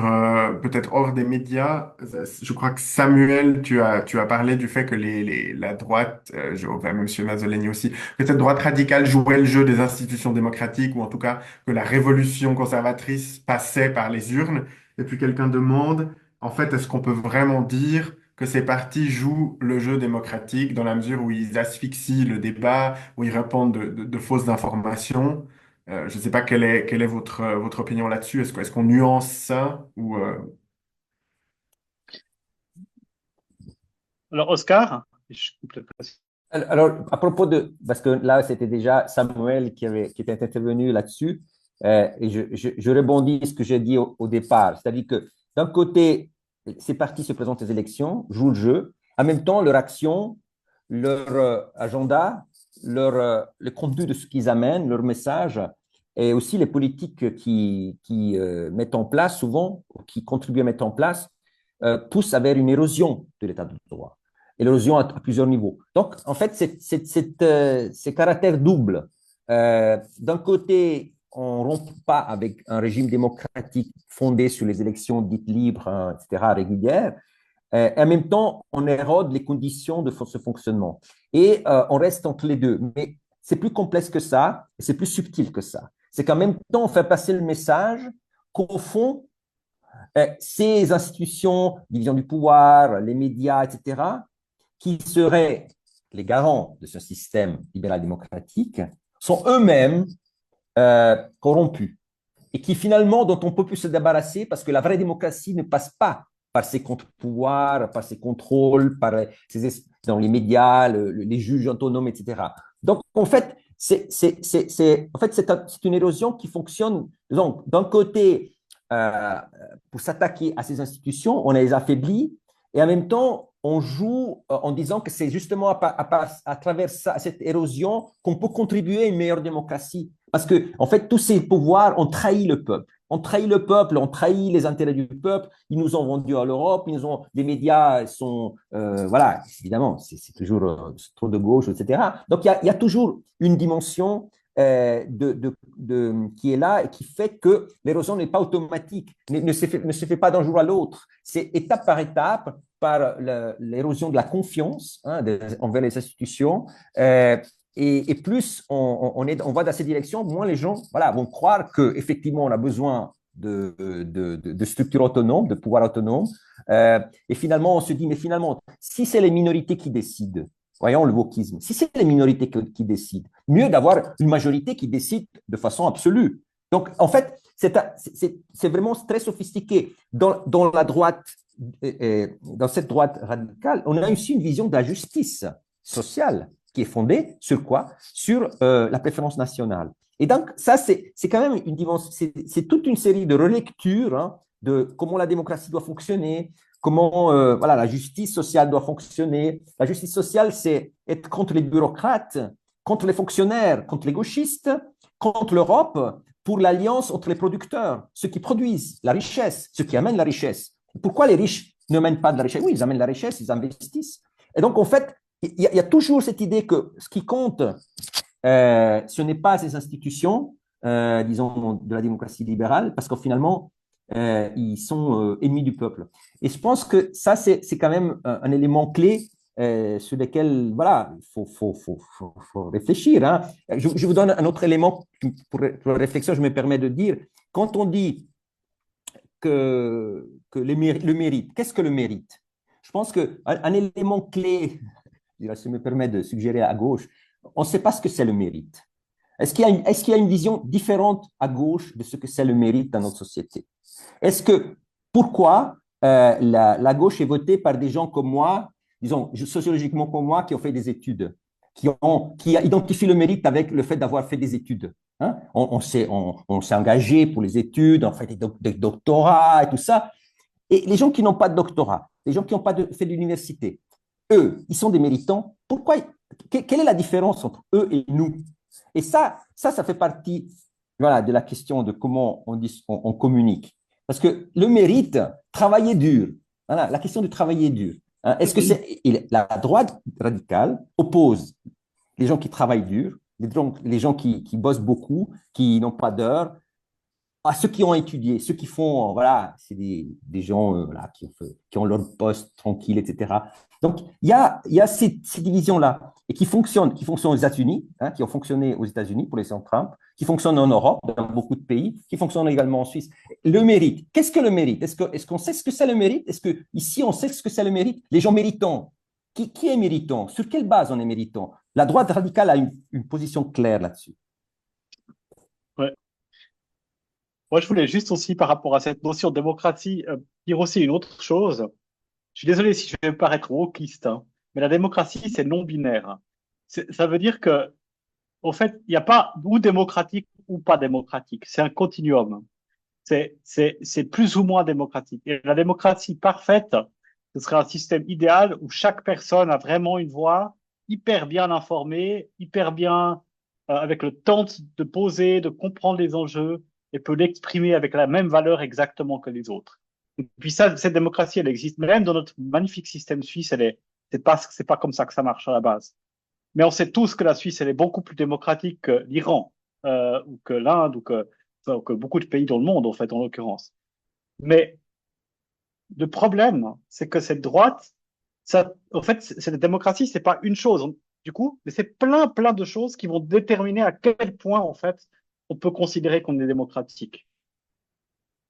peut-être hors des médias. Je crois que Samuel, tu as parlé du fait que la droite, enfin, Monsieur Mazzoleni aussi, que cette droite radicale jouait le jeu des institutions démocratiques ou en tout cas que la révolution conservatrice passait par les urnes. Et puis quelqu'un demande, en fait, est-ce qu'on peut vraiment dire que ces partis jouent le jeu démocratique dans la mesure où ils asphyxient le débat, où ils répandent de fausses informations. Je ne sais pas quelle est votre opinion là-dessus. Est-ce qu'on nuance ça ou Alors, Oscar, je coupe le président. Alors, à propos de, parce que là, c'était déjà Samuel qui était intervenu là-dessus, et je rebondis sur ce que j'ai dit au départ. C'est-à-dire que d'un côté, ces partis se présentent aux élections, jouent le jeu. En même temps, leur action, leur agenda, le contenu de ce qu'ils amènent, leur message, et aussi les politiques qui mettent en place souvent, ou qui contribuent à mettre en place, poussent vers une érosion de l'état de droit et l'érosion à plusieurs niveaux. Donc, en fait, c'est caractère double. D'un côté, on ne rompt pas avec un régime démocratique fondé sur les élections dites libres, hein, etc., régulières, et en même temps, on érode les conditions de ce fonctionnement. Et on reste entre les deux. Mais c'est plus complexe que ça, et c'est plus subtil que ça. C'est qu'en même temps, on fait passer le message qu'au fond, ces institutions, division du pouvoir, les médias, etc., qui seraient les garants de ce système libéral-démocratique, sont eux-mêmes corrompus et qui finalement, dont on ne peut plus se débarrasser parce que la vraie démocratie ne passe pas par ses contre-pouvoirs, par ses contrôles, dans les médias, les juges autonomes, etc. Donc, en fait, c'est une érosion qui fonctionne. Donc, d'un côté, euh, pour s'attaquer à ces institutions, on les affaiblit et en même temps, on joue en disant que c'est justement à travers cette érosion qu'on peut contribuer à une meilleure démocratie. Parce que, en fait, tous ces pouvoirs ont trahi le peuple. On trahit le peuple, on trahit les intérêts du peuple. Ils nous ont vendus à l'Europe, les médias sont, voilà, évidemment, c'est toujours trop de gauche, etc. Donc, il y a toujours une dimension qui est là et qui fait que l'érosion n'est pas automatique, ne se fait pas d'un jour à l'autre. C'est étape par étape, par l'érosion de la confiance envers les institutions. Et plus on va dans cette direction, moins les gens voilà, vont croire qu'effectivement, on a besoin de structures autonomes, de pouvoirs autonomes. Et finalement, on se dit, mais finalement, si c'est les minorités qui décident, voyons le wokisme, si c'est les minorités qui décident, mieux d'avoir une majorité qui décide de façon absolue. Donc, en fait, c'est vraiment très sophistiqué. Dans la droite, dans cette droite radicale, on a aussi une vision de la justice sociale qui est fondée sur quoi? Sur la préférence nationale. Et donc, ça, c'est quand même une dimension, c'est toute une série de relectures hein, de comment la démocratie doit fonctionner, comment voilà, la justice sociale doit fonctionner. La justice sociale, c'est être contre les bureaucrates, contre les fonctionnaires, contre les gauchistes, contre l'Europe, pour l'alliance entre les producteurs, ceux qui produisent la richesse, ceux qui amènent la richesse. Pourquoi les riches ne mènent pas de la richesse? Oui, ils amènent la richesse, ils investissent. Et donc, en fait, il y a toujours cette idée que ce qui compte, ce n'est pas ces institutions, disons, de la démocratie libérale, parce que finalement, ils sont ennemis du peuple. Et je pense que ça, c'est quand même un élément clé sur lequel, voilà, faut réfléchir. Hein. Je vous donne un autre élément pour réflexion, je me permets de dire, quand on dit que le mérite, qu'est-ce que le mérite? Je pense qu'un élément clé, si je me permets de suggérer à gauche, on ne sait pas ce que c'est le mérite. Est-ce qu'il y a une vision différente à gauche de ce que c'est le mérite dans notre société? Pourquoi la gauche est votée par des gens comme moi, disons sociologiquement comme moi, qui ont fait des études, qui identifient le mérite avec le fait d'avoir fait des études. Hein? On s'est engagé pour les études, on fait des doctorats et tout ça. Et les gens qui n'ont pas de doctorat, les gens qui n'ont pas fait d'université, eux, ils sont des méritants. Pourquoi? Quelle est la différence entre eux et nous? Et ça fait partie voilà, de la question de comment on communique. Parce que le mérite, travailler dur. Voilà, la question de travailler dur. Hein, est-ce que la droite radicale oppose les gens qui travaillent dur, les gens qui bossent beaucoup, qui n'ont pas d'heures, à ceux qui ont étudié, ceux qui font, voilà, c'est des gens voilà, qui ont leur poste tranquille, etc. Donc, il y a ces divisions-là et qui fonctionnent aux États-Unis, hein, qui ont fonctionné aux États-Unis pour les Trump, qui fonctionnent en Europe, dans beaucoup de pays, qui fonctionnent également en Suisse. Le mérite, qu'est-ce que le mérite? Est-ce qu'on sait ce que c'est le mérite? Est-ce que ici on sait ce que c'est le mérite? Les gens méritants, qui est méritant? Sur quelle base on est méritant? La droite radicale a une position claire là-dessus. Ouais. Moi, je voulais juste aussi, par rapport à cette notion de démocratie, dire aussi une autre chose. Je suis désolé si je vais paraître wokiste, hein, mais la démocratie, c'est non binaire. Ça veut dire que, au fait, il n'y a pas ou démocratique ou pas démocratique. C'est un continuum. C'est plus ou moins démocratique. Et la démocratie parfaite, ce serait un système idéal où chaque personne a vraiment une voix hyper bien informée, hyper bien, avec le temps de poser, de comprendre les enjeux et peut l'exprimer avec la même valeur exactement que les autres. Et puis ça, cette démocratie, elle existe. Même dans notre magnifique système suisse, c'est pas comme ça que ça marche à la base. Mais on sait tous que la Suisse, elle est beaucoup plus démocratique que l'Iran, ou que l'Inde, enfin, que beaucoup de pays dans le monde, en fait, en l'occurrence. Mais le problème, c'est que cette droite, ça, en fait, cette démocratie, c'est pas une chose, du coup, mais c'est plein de choses qui vont déterminer à quel point, en fait, on peut considérer qu'on est démocratique.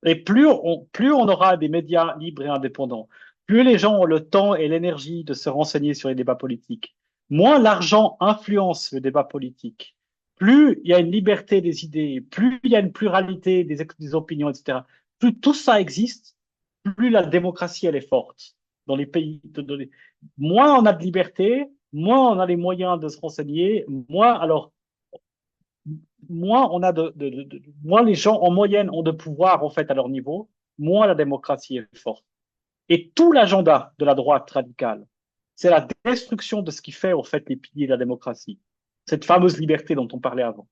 Et plus on aura des médias libres et indépendants, plus les gens ont le temps et l'énergie de se renseigner sur les débats politiques, moins l'argent influence le débat politique, plus il y a une liberté des idées, plus il y a une pluralité des opinions, etc. Plus tout ça existe, plus la démocratie elle est forte dans les pays. Moins on a de liberté, moins on a les moyens de se renseigner, moins on a moins les gens en moyenne ont de pouvoir en fait à leur niveau, moins la démocratie est forte. Et tout l'agenda de la droite radicale, c'est la destruction de ce qui fait en fait les piliers de la démocratie. Cette fameuse liberté dont on parlait avant.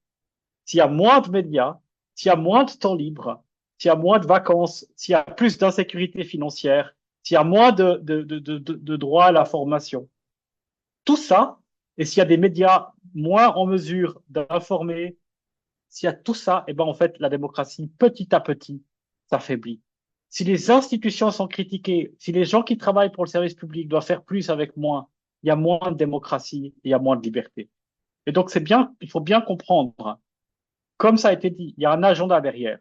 S'il y a moins de médias, s'il y a moins de temps libre, s'il y a moins de vacances, s'il y a plus d'insécurité financière, s'il y a moins de droit à la formation, tout ça, et s'il y a des médias moins en mesure d'informer, s'il y a tout ça, et ben en fait, la démocratie, petit à petit, s'affaiblit. Si les institutions sont critiquées, si les gens qui travaillent pour le service public doivent faire plus avec moins, il y a moins de démocratie, il y a moins de liberté. Et donc, c'est bien, il faut bien comprendre, comme ça a été dit, il y a un agenda derrière.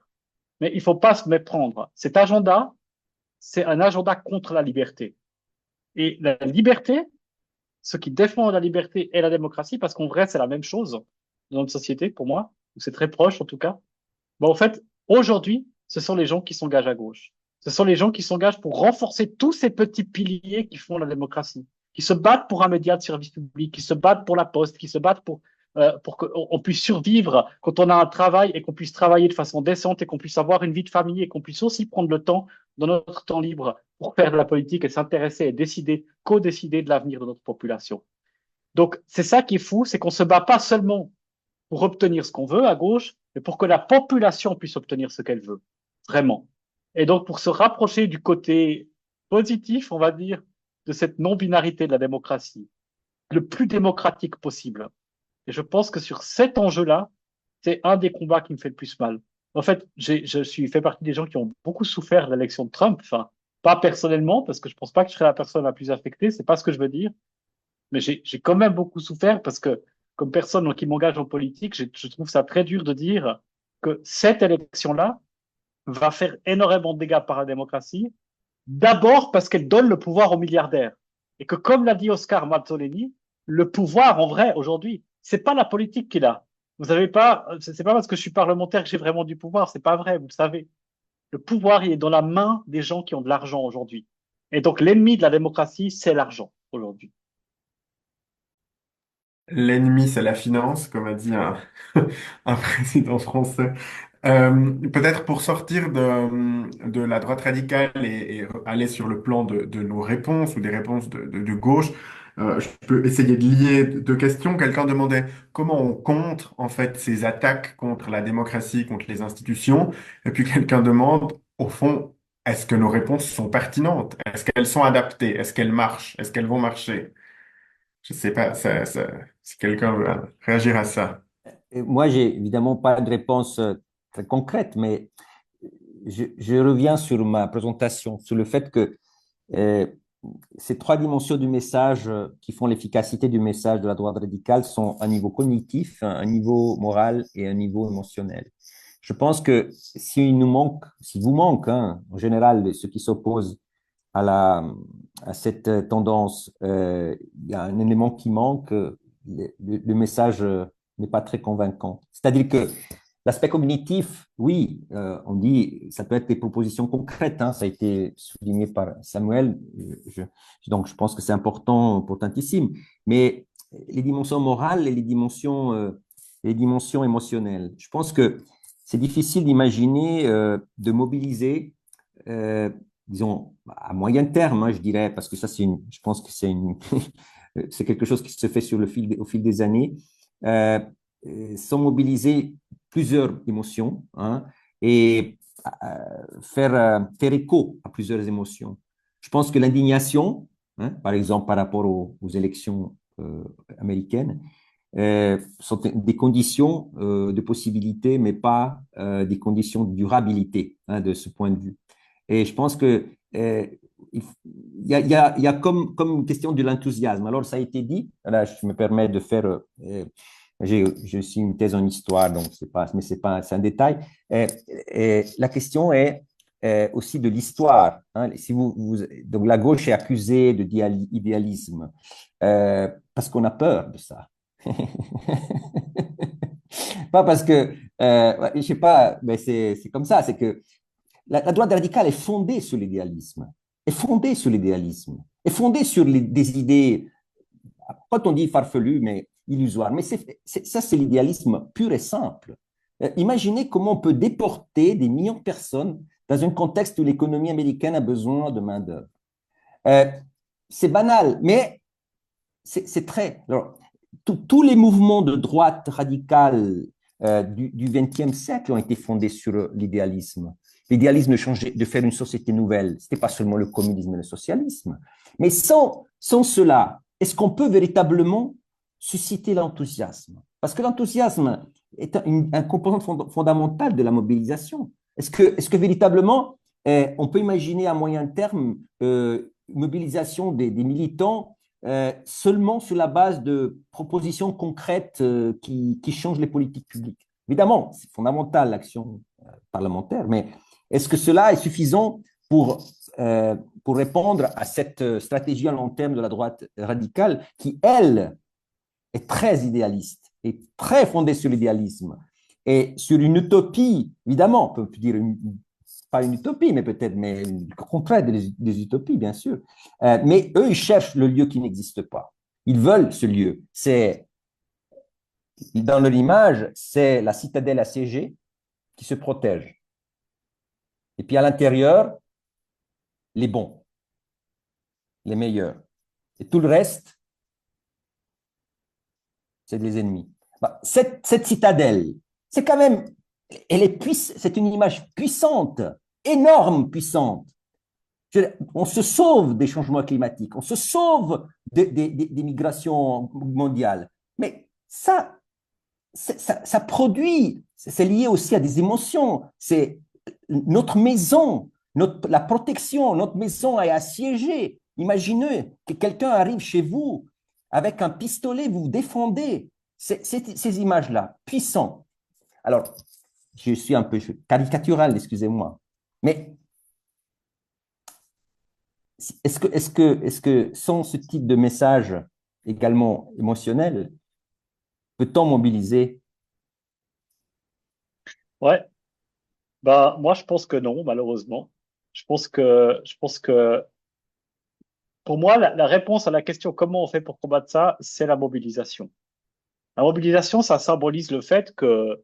Mais il faut pas se méprendre. Cet agenda, c'est un agenda contre la liberté. Et la liberté, ce qui défend la liberté et la démocratie, parce qu'en vrai, c'est la même chose dans notre société, pour moi, ou c'est très proche en tout cas. Bon, en fait, aujourd'hui, ce sont les gens qui s'engagent à gauche. Ce sont les gens qui s'engagent pour renforcer tous ces petits piliers qui font la démocratie, qui se battent pour un média de service public, qui se battent pour la poste, qui se battent pour qu'on puisse survivre quand on a un travail et qu'on puisse travailler de façon décente et qu'on puisse avoir une vie de famille et qu'on puisse aussi prendre le temps dans notre temps libre pour faire de la politique et s'intéresser et décider, co-décider de l'avenir de notre population. Donc, c'est ça qui est fou, c'est qu'on se bat pas seulement pour obtenir ce qu'on veut à gauche, mais pour que la population puisse obtenir ce qu'elle veut, vraiment. Et donc, pour se rapprocher du côté positif, on va dire, de cette non-binarité de la démocratie, le plus démocratique possible. Et je pense que sur cet enjeu-là, c'est un des combats qui me fait le plus mal. En fait, je suis fait partie des gens qui ont beaucoup souffert de l'élection de Trump. Enfin, pas personnellement, parce que je pense pas que je serais la personne la plus affectée. C'est pas ce que je veux dire. Mais j'ai quand même beaucoup souffert parce que, comme personne qui m'engage en politique, je trouve ça très dur de dire que cette élection-là va faire énormément de dégâts par la démocratie. D'abord parce qu'elle donne le pouvoir aux milliardaires. Et que, comme l'a dit Oscar Mazzoleni, le pouvoir, en vrai, aujourd'hui, c'est pas la politique qu'il a. Vous savez pas, c'est pas parce que je suis parlementaire que j'ai vraiment du pouvoir. C'est pas vrai, vous le savez. Le pouvoir, il est dans la main des gens qui ont de l'argent aujourd'hui. Et donc, l'ennemi de la démocratie, c'est l'argent aujourd'hui. L'ennemi, c'est la finance, comme a dit un président français. Peut-être pour sortir de la droite radicale et aller sur le plan de nos réponses ou des réponses de gauche, je peux essayer de lier deux questions. Quelqu'un demandait comment on contre en fait ces attaques contre la démocratie, contre les institutions. Et puis quelqu'un demande, au fond, est-ce que nos réponses sont pertinentes? Est-ce qu'elles sont adaptées? Est-ce qu'elles marchent? Est-ce qu'elles vont marcher? Je sais pas, si quelqu'un veut réagir à ça. Et moi, j'ai évidemment pas de réponse très concrète, mais je reviens sur ma présentation, sur le fait que ces trois dimensions du message qui font l'efficacité du message de la droite radicale sont un niveau cognitif, un niveau moral et un niveau émotionnel. Je pense que si vous manque, hein, en général, ceux qui s'opposent à cette tendance, il y a un élément qui manque, le message n'est pas très convaincant. C'est-à-dire que l'aspect cognitif, oui, on dit, ça peut être des propositions concrètes, hein, ça a été souligné par Samuel, donc je pense que c'est important, importantissime, mais les dimensions morales et les dimensions émotionnelles, je pense que c'est difficile d'imaginer, de mobiliser, euh, disons, à moyen terme, hein, je dirais, parce que ça, je pense que c'est quelque chose qui se fait au fil des années, euh, sans mobiliser plusieurs émotions, hein, et faire écho à plusieurs émotions. Je pense que l'indignation, hein, par exemple par rapport aux élections américaines, sont des conditions de possibilité, mais pas des conditions de durabilité, hein, de ce point de vue. Et je pense que il y a comme une question de l'enthousiasme. Alors, ça a été dit, là, je me permets de faire j'ai aussi une thèse en histoire, donc c'est pas, mais c'est un détail. La question est aussi de l'histoire, hein. Si donc la gauche est accusée de d'idéalisme parce qu'on a peur de ça. Pas parce que, ouais, je sais pas, mais c'est comme ça, c'est que la droite radicale est fondée sur l'idéalisme, est fondée sur l'idéalisme, est fondée sur des idées, quand on dit farfelu, mais illusoire. Mais ça, c'est l'idéalisme pur et simple. Imaginez comment on peut déporter des millions de personnes dans un contexte où l'économie américaine a besoin de main-d'œuvre. Euh, c'est banal, mais c'est très. Alors, tous les mouvements de droite radicale du XXe siècle ont été fondés sur l'idéalisme. L'idéalisme de changer, de faire une société nouvelle, ce n'était pas seulement le communisme et le socialisme. Mais sans cela, est-ce qu'on peut véritablement susciter l'enthousiasme? Parce que l'enthousiasme est un composant fondamental de la mobilisation. Est-ce que véritablement, on peut imaginer à moyen terme mobilisation des militants seulement sur la base de propositions concrètes qui changent les politiques publiques? Évidemment, c'est fondamental l'action parlementaire, mais est-ce que cela est suffisant pour répondre à cette stratégie à long terme de la droite radicale qui, elle, est très idéaliste et très fondée sur l'idéalisme et sur une utopie, évidemment, on peut dire pas une utopie, mais peut-être, mais le contraire des utopies, bien sûr. Mais eux, ils cherchent le lieu qui n'existe pas. Ils veulent ce lieu. Dans leur image, c'est la citadelle assiégée qui se protège. Et puis à l'intérieur, les bons, les meilleurs. Et tout le reste, c'est des ennemis. Cette citadelle, c'est quand même, c'est une image puissante, énorme, puissante. On se sauve des changements climatiques, on se sauve des migrations mondiales. Mais ça produit, c'est lié aussi à des émotions. C'est notre maison, la protection, notre maison est assiégée. Imaginez que quelqu'un arrive chez vous avec un pistolet, vous vous défendez. Ces images-là, puissantes. Alors, je suis un peu caricatural, excusez-moi, mais est-ce que sans ce type de message également émotionnel, peut-on mobiliser? Ouais, bah moi je pense que non, malheureusement. Je pense que pour moi la réponse à la question comment on fait pour combattre ça, c'est la mobilisation. La mobilisation, ça symbolise le fait que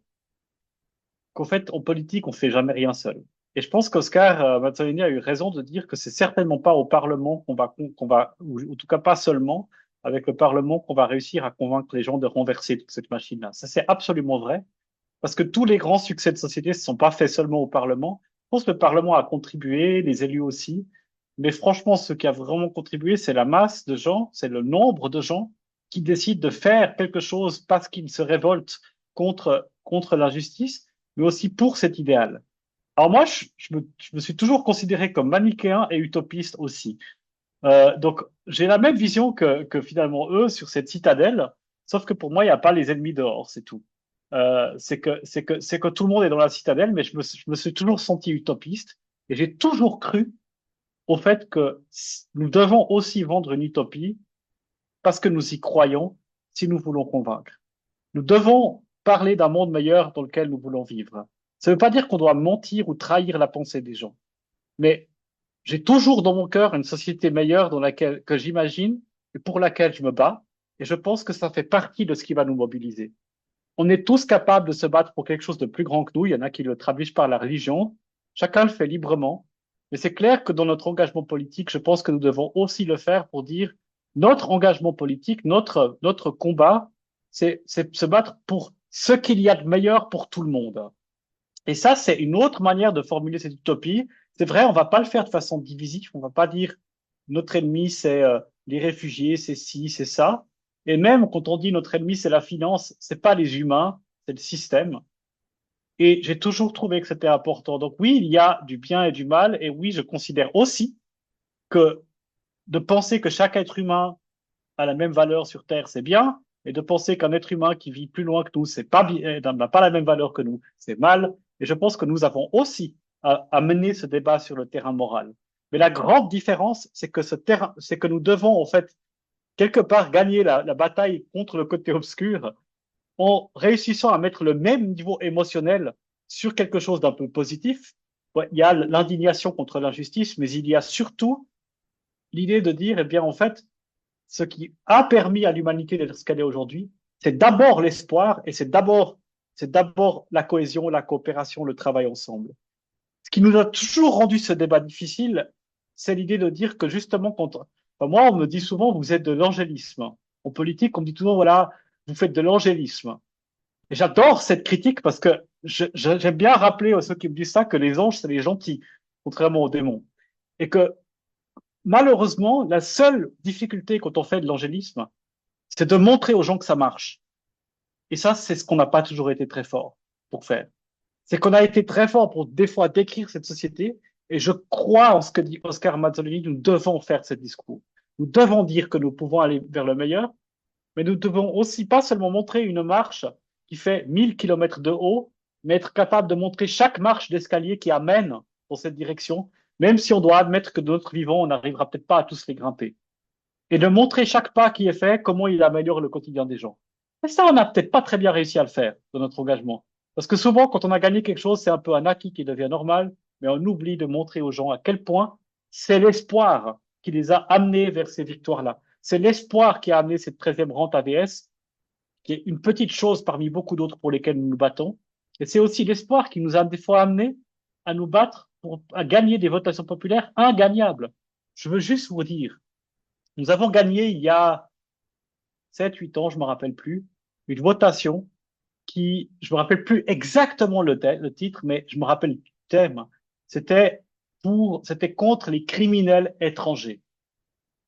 qu'en fait en politique on fait jamais rien seul. Et je pense qu'Oscar Mazzolini a eu raison de dire que c'est certainement pas au Parlement qu'on va, ou en tout cas pas seulement avec le Parlement qu'on va réussir à convaincre les gens de renverser toute cette machine-là. Ça c'est absolument vrai. Parce que tous les grands succès de société ne se sont pas faits seulement au Parlement. Je pense que le Parlement a contribué, les élus aussi. Mais franchement, ce qui a vraiment contribué, c'est la masse de gens, c'est le nombre de gens qui décident de faire quelque chose parce qu'ils se révoltent contre l'injustice, mais aussi pour cet idéal. Alors moi, je me suis toujours considéré comme manichéen et utopiste aussi. Donc, j'ai la même vision que finalement eux sur cette citadelle, sauf que pour moi, il n'y a pas les ennemis dehors, c'est tout. C'est que tout le monde est dans la citadelle, mais je me suis toujours senti utopiste et j'ai toujours cru au fait que nous devons aussi vendre une utopie parce que nous y croyons si nous voulons convaincre. Nous devons parler d'un monde meilleur dans lequel nous voulons vivre. Ça ne veut pas dire qu'on doit mentir ou trahir la pensée des gens, mais j'ai toujours dans mon cœur une société meilleure dans laquelle que j'imagine et pour laquelle je me bats, et je pense que ça fait partie de ce qui va nous mobiliser. On est tous capables de se battre pour quelque chose de plus grand que nous. Il y en a qui le traduisent par la religion. Chacun le fait librement. Mais c'est clair que dans notre engagement politique, je pense que nous devons aussi le faire pour dire notre engagement politique, notre combat, c'est se battre pour ce qu'il y a de meilleur pour tout le monde. Et ça, c'est une autre manière de formuler cette utopie. C'est vrai, on va pas le faire de façon divisive. On va pas dire notre ennemi, c'est les réfugiés, c'est ci, c'est ça. Et même quand on dit notre ennemi, c'est la finance, c'est pas les humains, c'est le système. Et j'ai toujours trouvé que c'était important. Donc oui, il y a du bien et du mal. Et oui, je considère aussi que de penser que chaque être humain a la même valeur sur Terre, c'est bien. Et de penser qu'un être humain qui vit plus loin que nous, c'est pas bien, n'a pas la même valeur que nous, c'est mal. Et je pense que nous avons aussi à mener ce débat sur le terrain moral. Mais la grande différence, c'est que ce terrain, c'est que nous devons en fait quelque part gagner la bataille contre le côté obscur en réussissant à mettre le même niveau émotionnel sur quelque chose d'un peu positif. Ouais, il y a l'indignation contre l'injustice, mais il y a surtout l'idée de dire, eh bien, en fait, ce qui a permis à l'humanité d'être ce qu'elle est aujourd'hui, c'est d'abord l'espoir et c'est d'abord la cohésion, la coopération, le travail ensemble. Ce qui nous a toujours rendu ce débat difficile, c'est l'idée de dire que justement, enfin, moi, on me dit souvent, vous êtes de l'angélisme. En politique, on me dit toujours, voilà, vous faites de l'angélisme. Et j'adore cette critique parce que j'aime bien rappeler à ceux qui me disent ça que les anges, c'est les gentils, contrairement aux démons. Et que malheureusement, la seule difficulté quand on fait de l'angélisme, c'est de montrer aux gens que ça marche. Et ça, c'est ce qu'on n'a pas toujours été très fort pour faire. C'est qu'on a été très fort pour des fois décrire cette société. Et je crois en ce que dit Oscar Mazzolini, nous devons faire ce discours. Nous devons dire que nous pouvons aller vers le meilleur, mais nous devons aussi pas seulement montrer une marche qui fait 1000 kilomètres de haut, mais être capable de montrer chaque marche d'escalier qui amène dans cette direction, même si on doit admettre que de notre vivant, on n'arrivera peut-être pas à tous les grimper. Et de montrer chaque pas qui est fait, comment il améliore le quotidien des gens. Et ça, on n'a peut-être pas très bien réussi à le faire dans notre engagement. Parce que souvent, quand on a gagné quelque chose, c'est un peu un acquis qui devient normal, mais on oublie de montrer aux gens à quel point c'est l'espoir qui les a amenés vers ces victoires-là. C'est l'espoir qui a amené cette 13e rente AVS, qui est une petite chose parmi beaucoup d'autres pour lesquelles nous nous battons. Et c'est aussi l'espoir qui nous a des fois amenés à nous battre à gagner des votations populaires ingagnables. Je veux juste vous dire, nous avons gagné il y a 7, 8 ans, je me rappelle plus, une votation qui, je me rappelle plus exactement le titre, mais je me rappelle le thème. C'était c'était contre les criminels étrangers.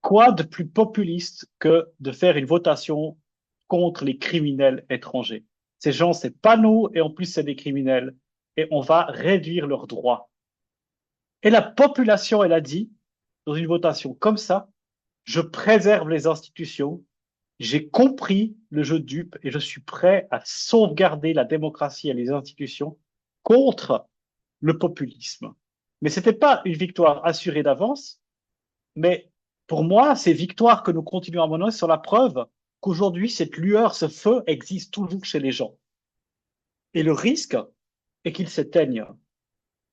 Quoi de plus populiste que de faire une votation contre les criminels étrangers? Ces gens, c'est pas nous, et en plus, c'est des criminels, et on va réduire leurs droits. Et la population, elle a dit, dans une votation comme ça, je préserve les institutions, j'ai compris le jeu de dupe et je suis prêt à sauvegarder la démocratie et les institutions contre le populisme. Mais ce n'était pas une victoire assurée d'avance, mais pour moi, ces victoires que nous continuons à mener sont la preuve qu'aujourd'hui, cette lueur, ce feu existe toujours chez les gens. Et le risque est qu'il s'éteigne.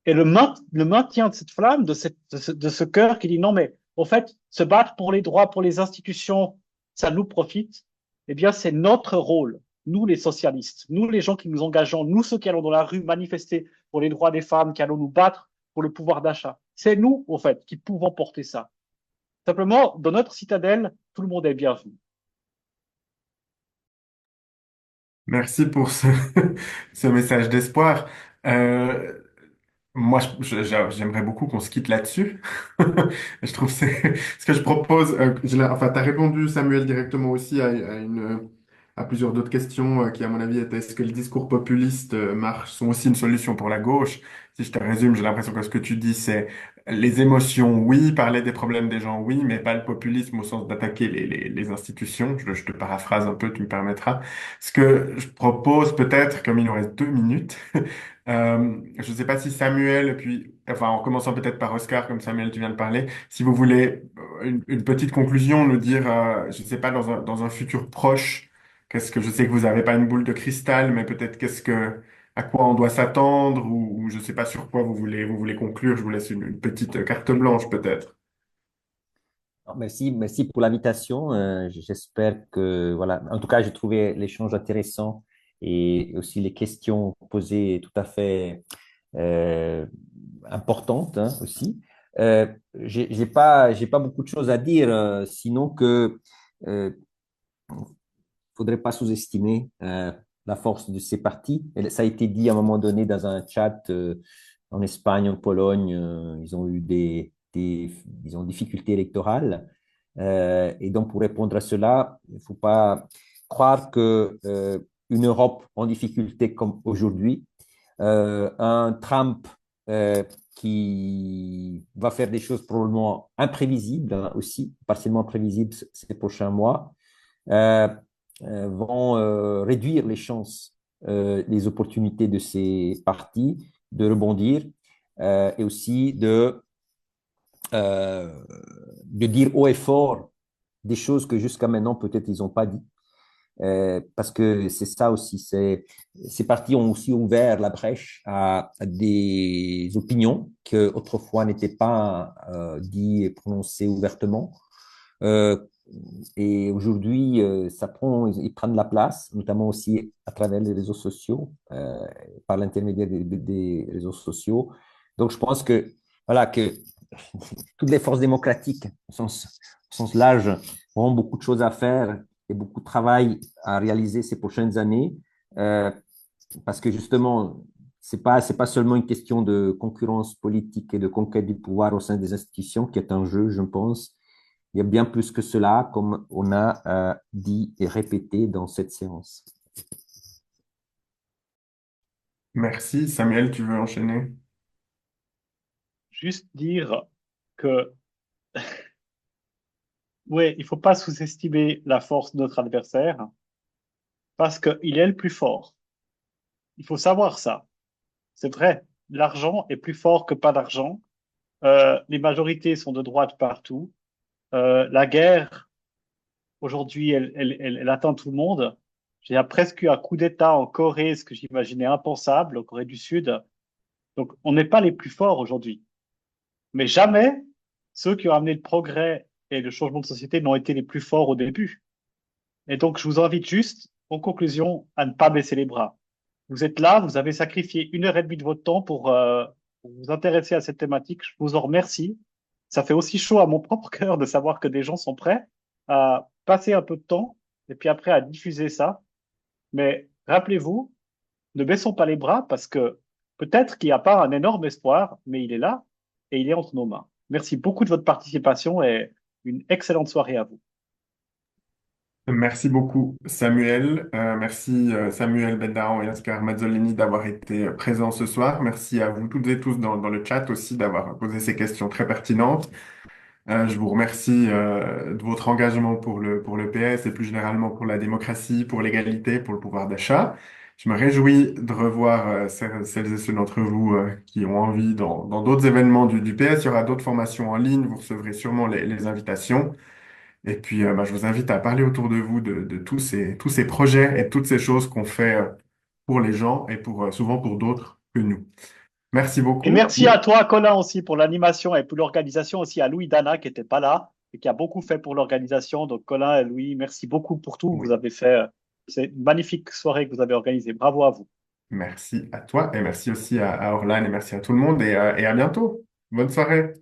Et le maintien de cette flamme, de ce cœur qui dit non, mais au fait, se battre pour les droits, pour les institutions, ça nous profite, eh bien, c'est notre rôle, nous les socialistes, nous les gens qui nous engageons, nous ceux qui allons dans la rue manifester pour les droits des femmes, qui allons nous battre pour le pouvoir d'achat. C'est nous, au fait, qui pouvons porter ça. Simplement, dans notre citadelle, tout le monde est bienvenu. Merci pour ce message d'espoir. Euh, Moi, j'aimerais beaucoup qu'on se quitte là-dessus. Je trouve que c'est ce que je propose. Enfin, tu as répondu, Samuel, directement aussi à plusieurs d'autres questions qui, à mon avis, étaient est-ce que les discours populistes sont aussi une solution pour la gauche? Si je te résume, j'ai l'impression que ce que tu dis, c'est les émotions, oui, parler des problèmes des gens, oui, mais pas le populisme au sens d'attaquer les institutions. Je te paraphrase un peu, tu me permettras. Ce que je propose peut-être, comme il nous reste 2 minutes, je ne sais pas si Samuel, et puis, enfin, en commençant peut-être par Oscar, comme Samuel, tu viens de parler, si vous voulez une petite conclusion, nous dire, je ne sais pas, dans un futur proche, qu'est-ce que, je sais que vous n'avez pas une boule de cristal, mais peut-être à quoi on doit s'attendre ou je ne sais pas sur quoi vous voulez conclure. Je vous laisse une petite carte blanche peut-être. Merci, merci pour l'invitation. J'espère que, voilà, en tout cas, j'ai trouvé l'échange intéressant et aussi les questions posées tout à fait euh, importantes hein, aussi. J'ai pas beaucoup de choses à dire, sinon que faudrait pas sous-estimer la force de ces partis. Et ça a été dit à un moment donné dans un chat en Espagne, en Pologne, ils ont eu disons, difficultés électorales. Et donc, pour répondre à cela, il ne faut pas croire que une Europe en difficulté comme aujourd'hui, un Trump qui va faire des choses probablement imprévisibles hein, aussi, partiellement imprévisibles ces prochains mois, euh, vont réduire les chances, les opportunités de ces partis de rebondir et aussi euh, de dire haut et fort des choses que jusqu'à maintenant peut-être ils n'ont pas dit. Parce que c'est ça aussi, ces partis ont aussi ouvert la brèche à des opinions que autrefois n'étaient pas dites et prononcées ouvertement. Euh, et aujourd'hui, ils prennent la place, notamment aussi à travers les réseaux sociaux, par l'intermédiaire des réseaux sociaux. Donc, je pense que, voilà, que toutes les forces démocratiques, au sens large, auront beaucoup de choses à faire et beaucoup de travail à réaliser ces prochaines années, euh, parce que justement, c'est pas seulement une question de concurrence politique et de conquête du pouvoir au sein des institutions qui est un jeu, je pense. Il y a bien plus que cela, comme on a dit et répété dans cette séance. Merci. Samuel, tu veux enchaîner? Juste dire que, ouais, il faut pas sous-estimer la force de notre adversaire parce qu'il est le plus fort. Il faut savoir ça. C'est vrai. L'argent est plus fort que pas d'argent. Les majorités sont de droite partout. La guerre, aujourd'hui, elle atteint tout le monde. J'ai presque eu un coup d'État en Corée, ce que j'imaginais impensable, en Corée du Sud. Donc, on n'est pas les plus forts aujourd'hui. Mais jamais ceux qui ont amené le progrès et le changement de société n'ont été les plus forts au début. Et donc, je vous invite juste, en conclusion, à ne pas baisser les bras. Vous êtes là, vous avez sacrifié 1 heure et demie de votre temps pour vous intéresser à cette thématique. Je vous en remercie. Ça fait aussi chaud à mon propre cœur de savoir que des gens sont prêts à passer un peu de temps et puis après à diffuser ça. Mais rappelez-vous, ne baissons pas les bras parce que peut-être qu'il n'y a pas un énorme espoir, mais il est là et il est entre nos mains. Merci beaucoup de votre participation et une excellente soirée à vous. Merci beaucoup, Samuel. Merci, Samuel Bendaron et Oscar Mazzolini d'avoir été présents ce soir. Merci à vous toutes et tous dans le chat aussi d'avoir posé ces questions très pertinentes. Je vous remercie de votre engagement pour le PS et plus généralement pour la démocratie, pour l'égalité, pour le pouvoir d'achat. Je me réjouis de revoir celles et ceux d'entre vous qui ont envie dans d'autres événements du PS. Il y aura d'autres formations en ligne. Vous recevrez sûrement les invitations. Et puis, je vous invite à parler autour de vous de tous ces projets et toutes ces choses qu'on fait pour les gens et souvent pour d'autres que nous. Merci Et beaucoup. merci à toi, Colin, aussi pour l'animation et pour l'organisation, aussi à Louis Dana qui n'était pas là et qui a beaucoup fait pour l'organisation. Donc, Colin et Louis, merci beaucoup pour tout. Oui. Vous avez fait, c'est une magnifique soirée que vous avez organisée. Bravo à vous. Merci à toi et merci aussi à Orlan et merci à tout le monde et à bientôt. Bonne soirée.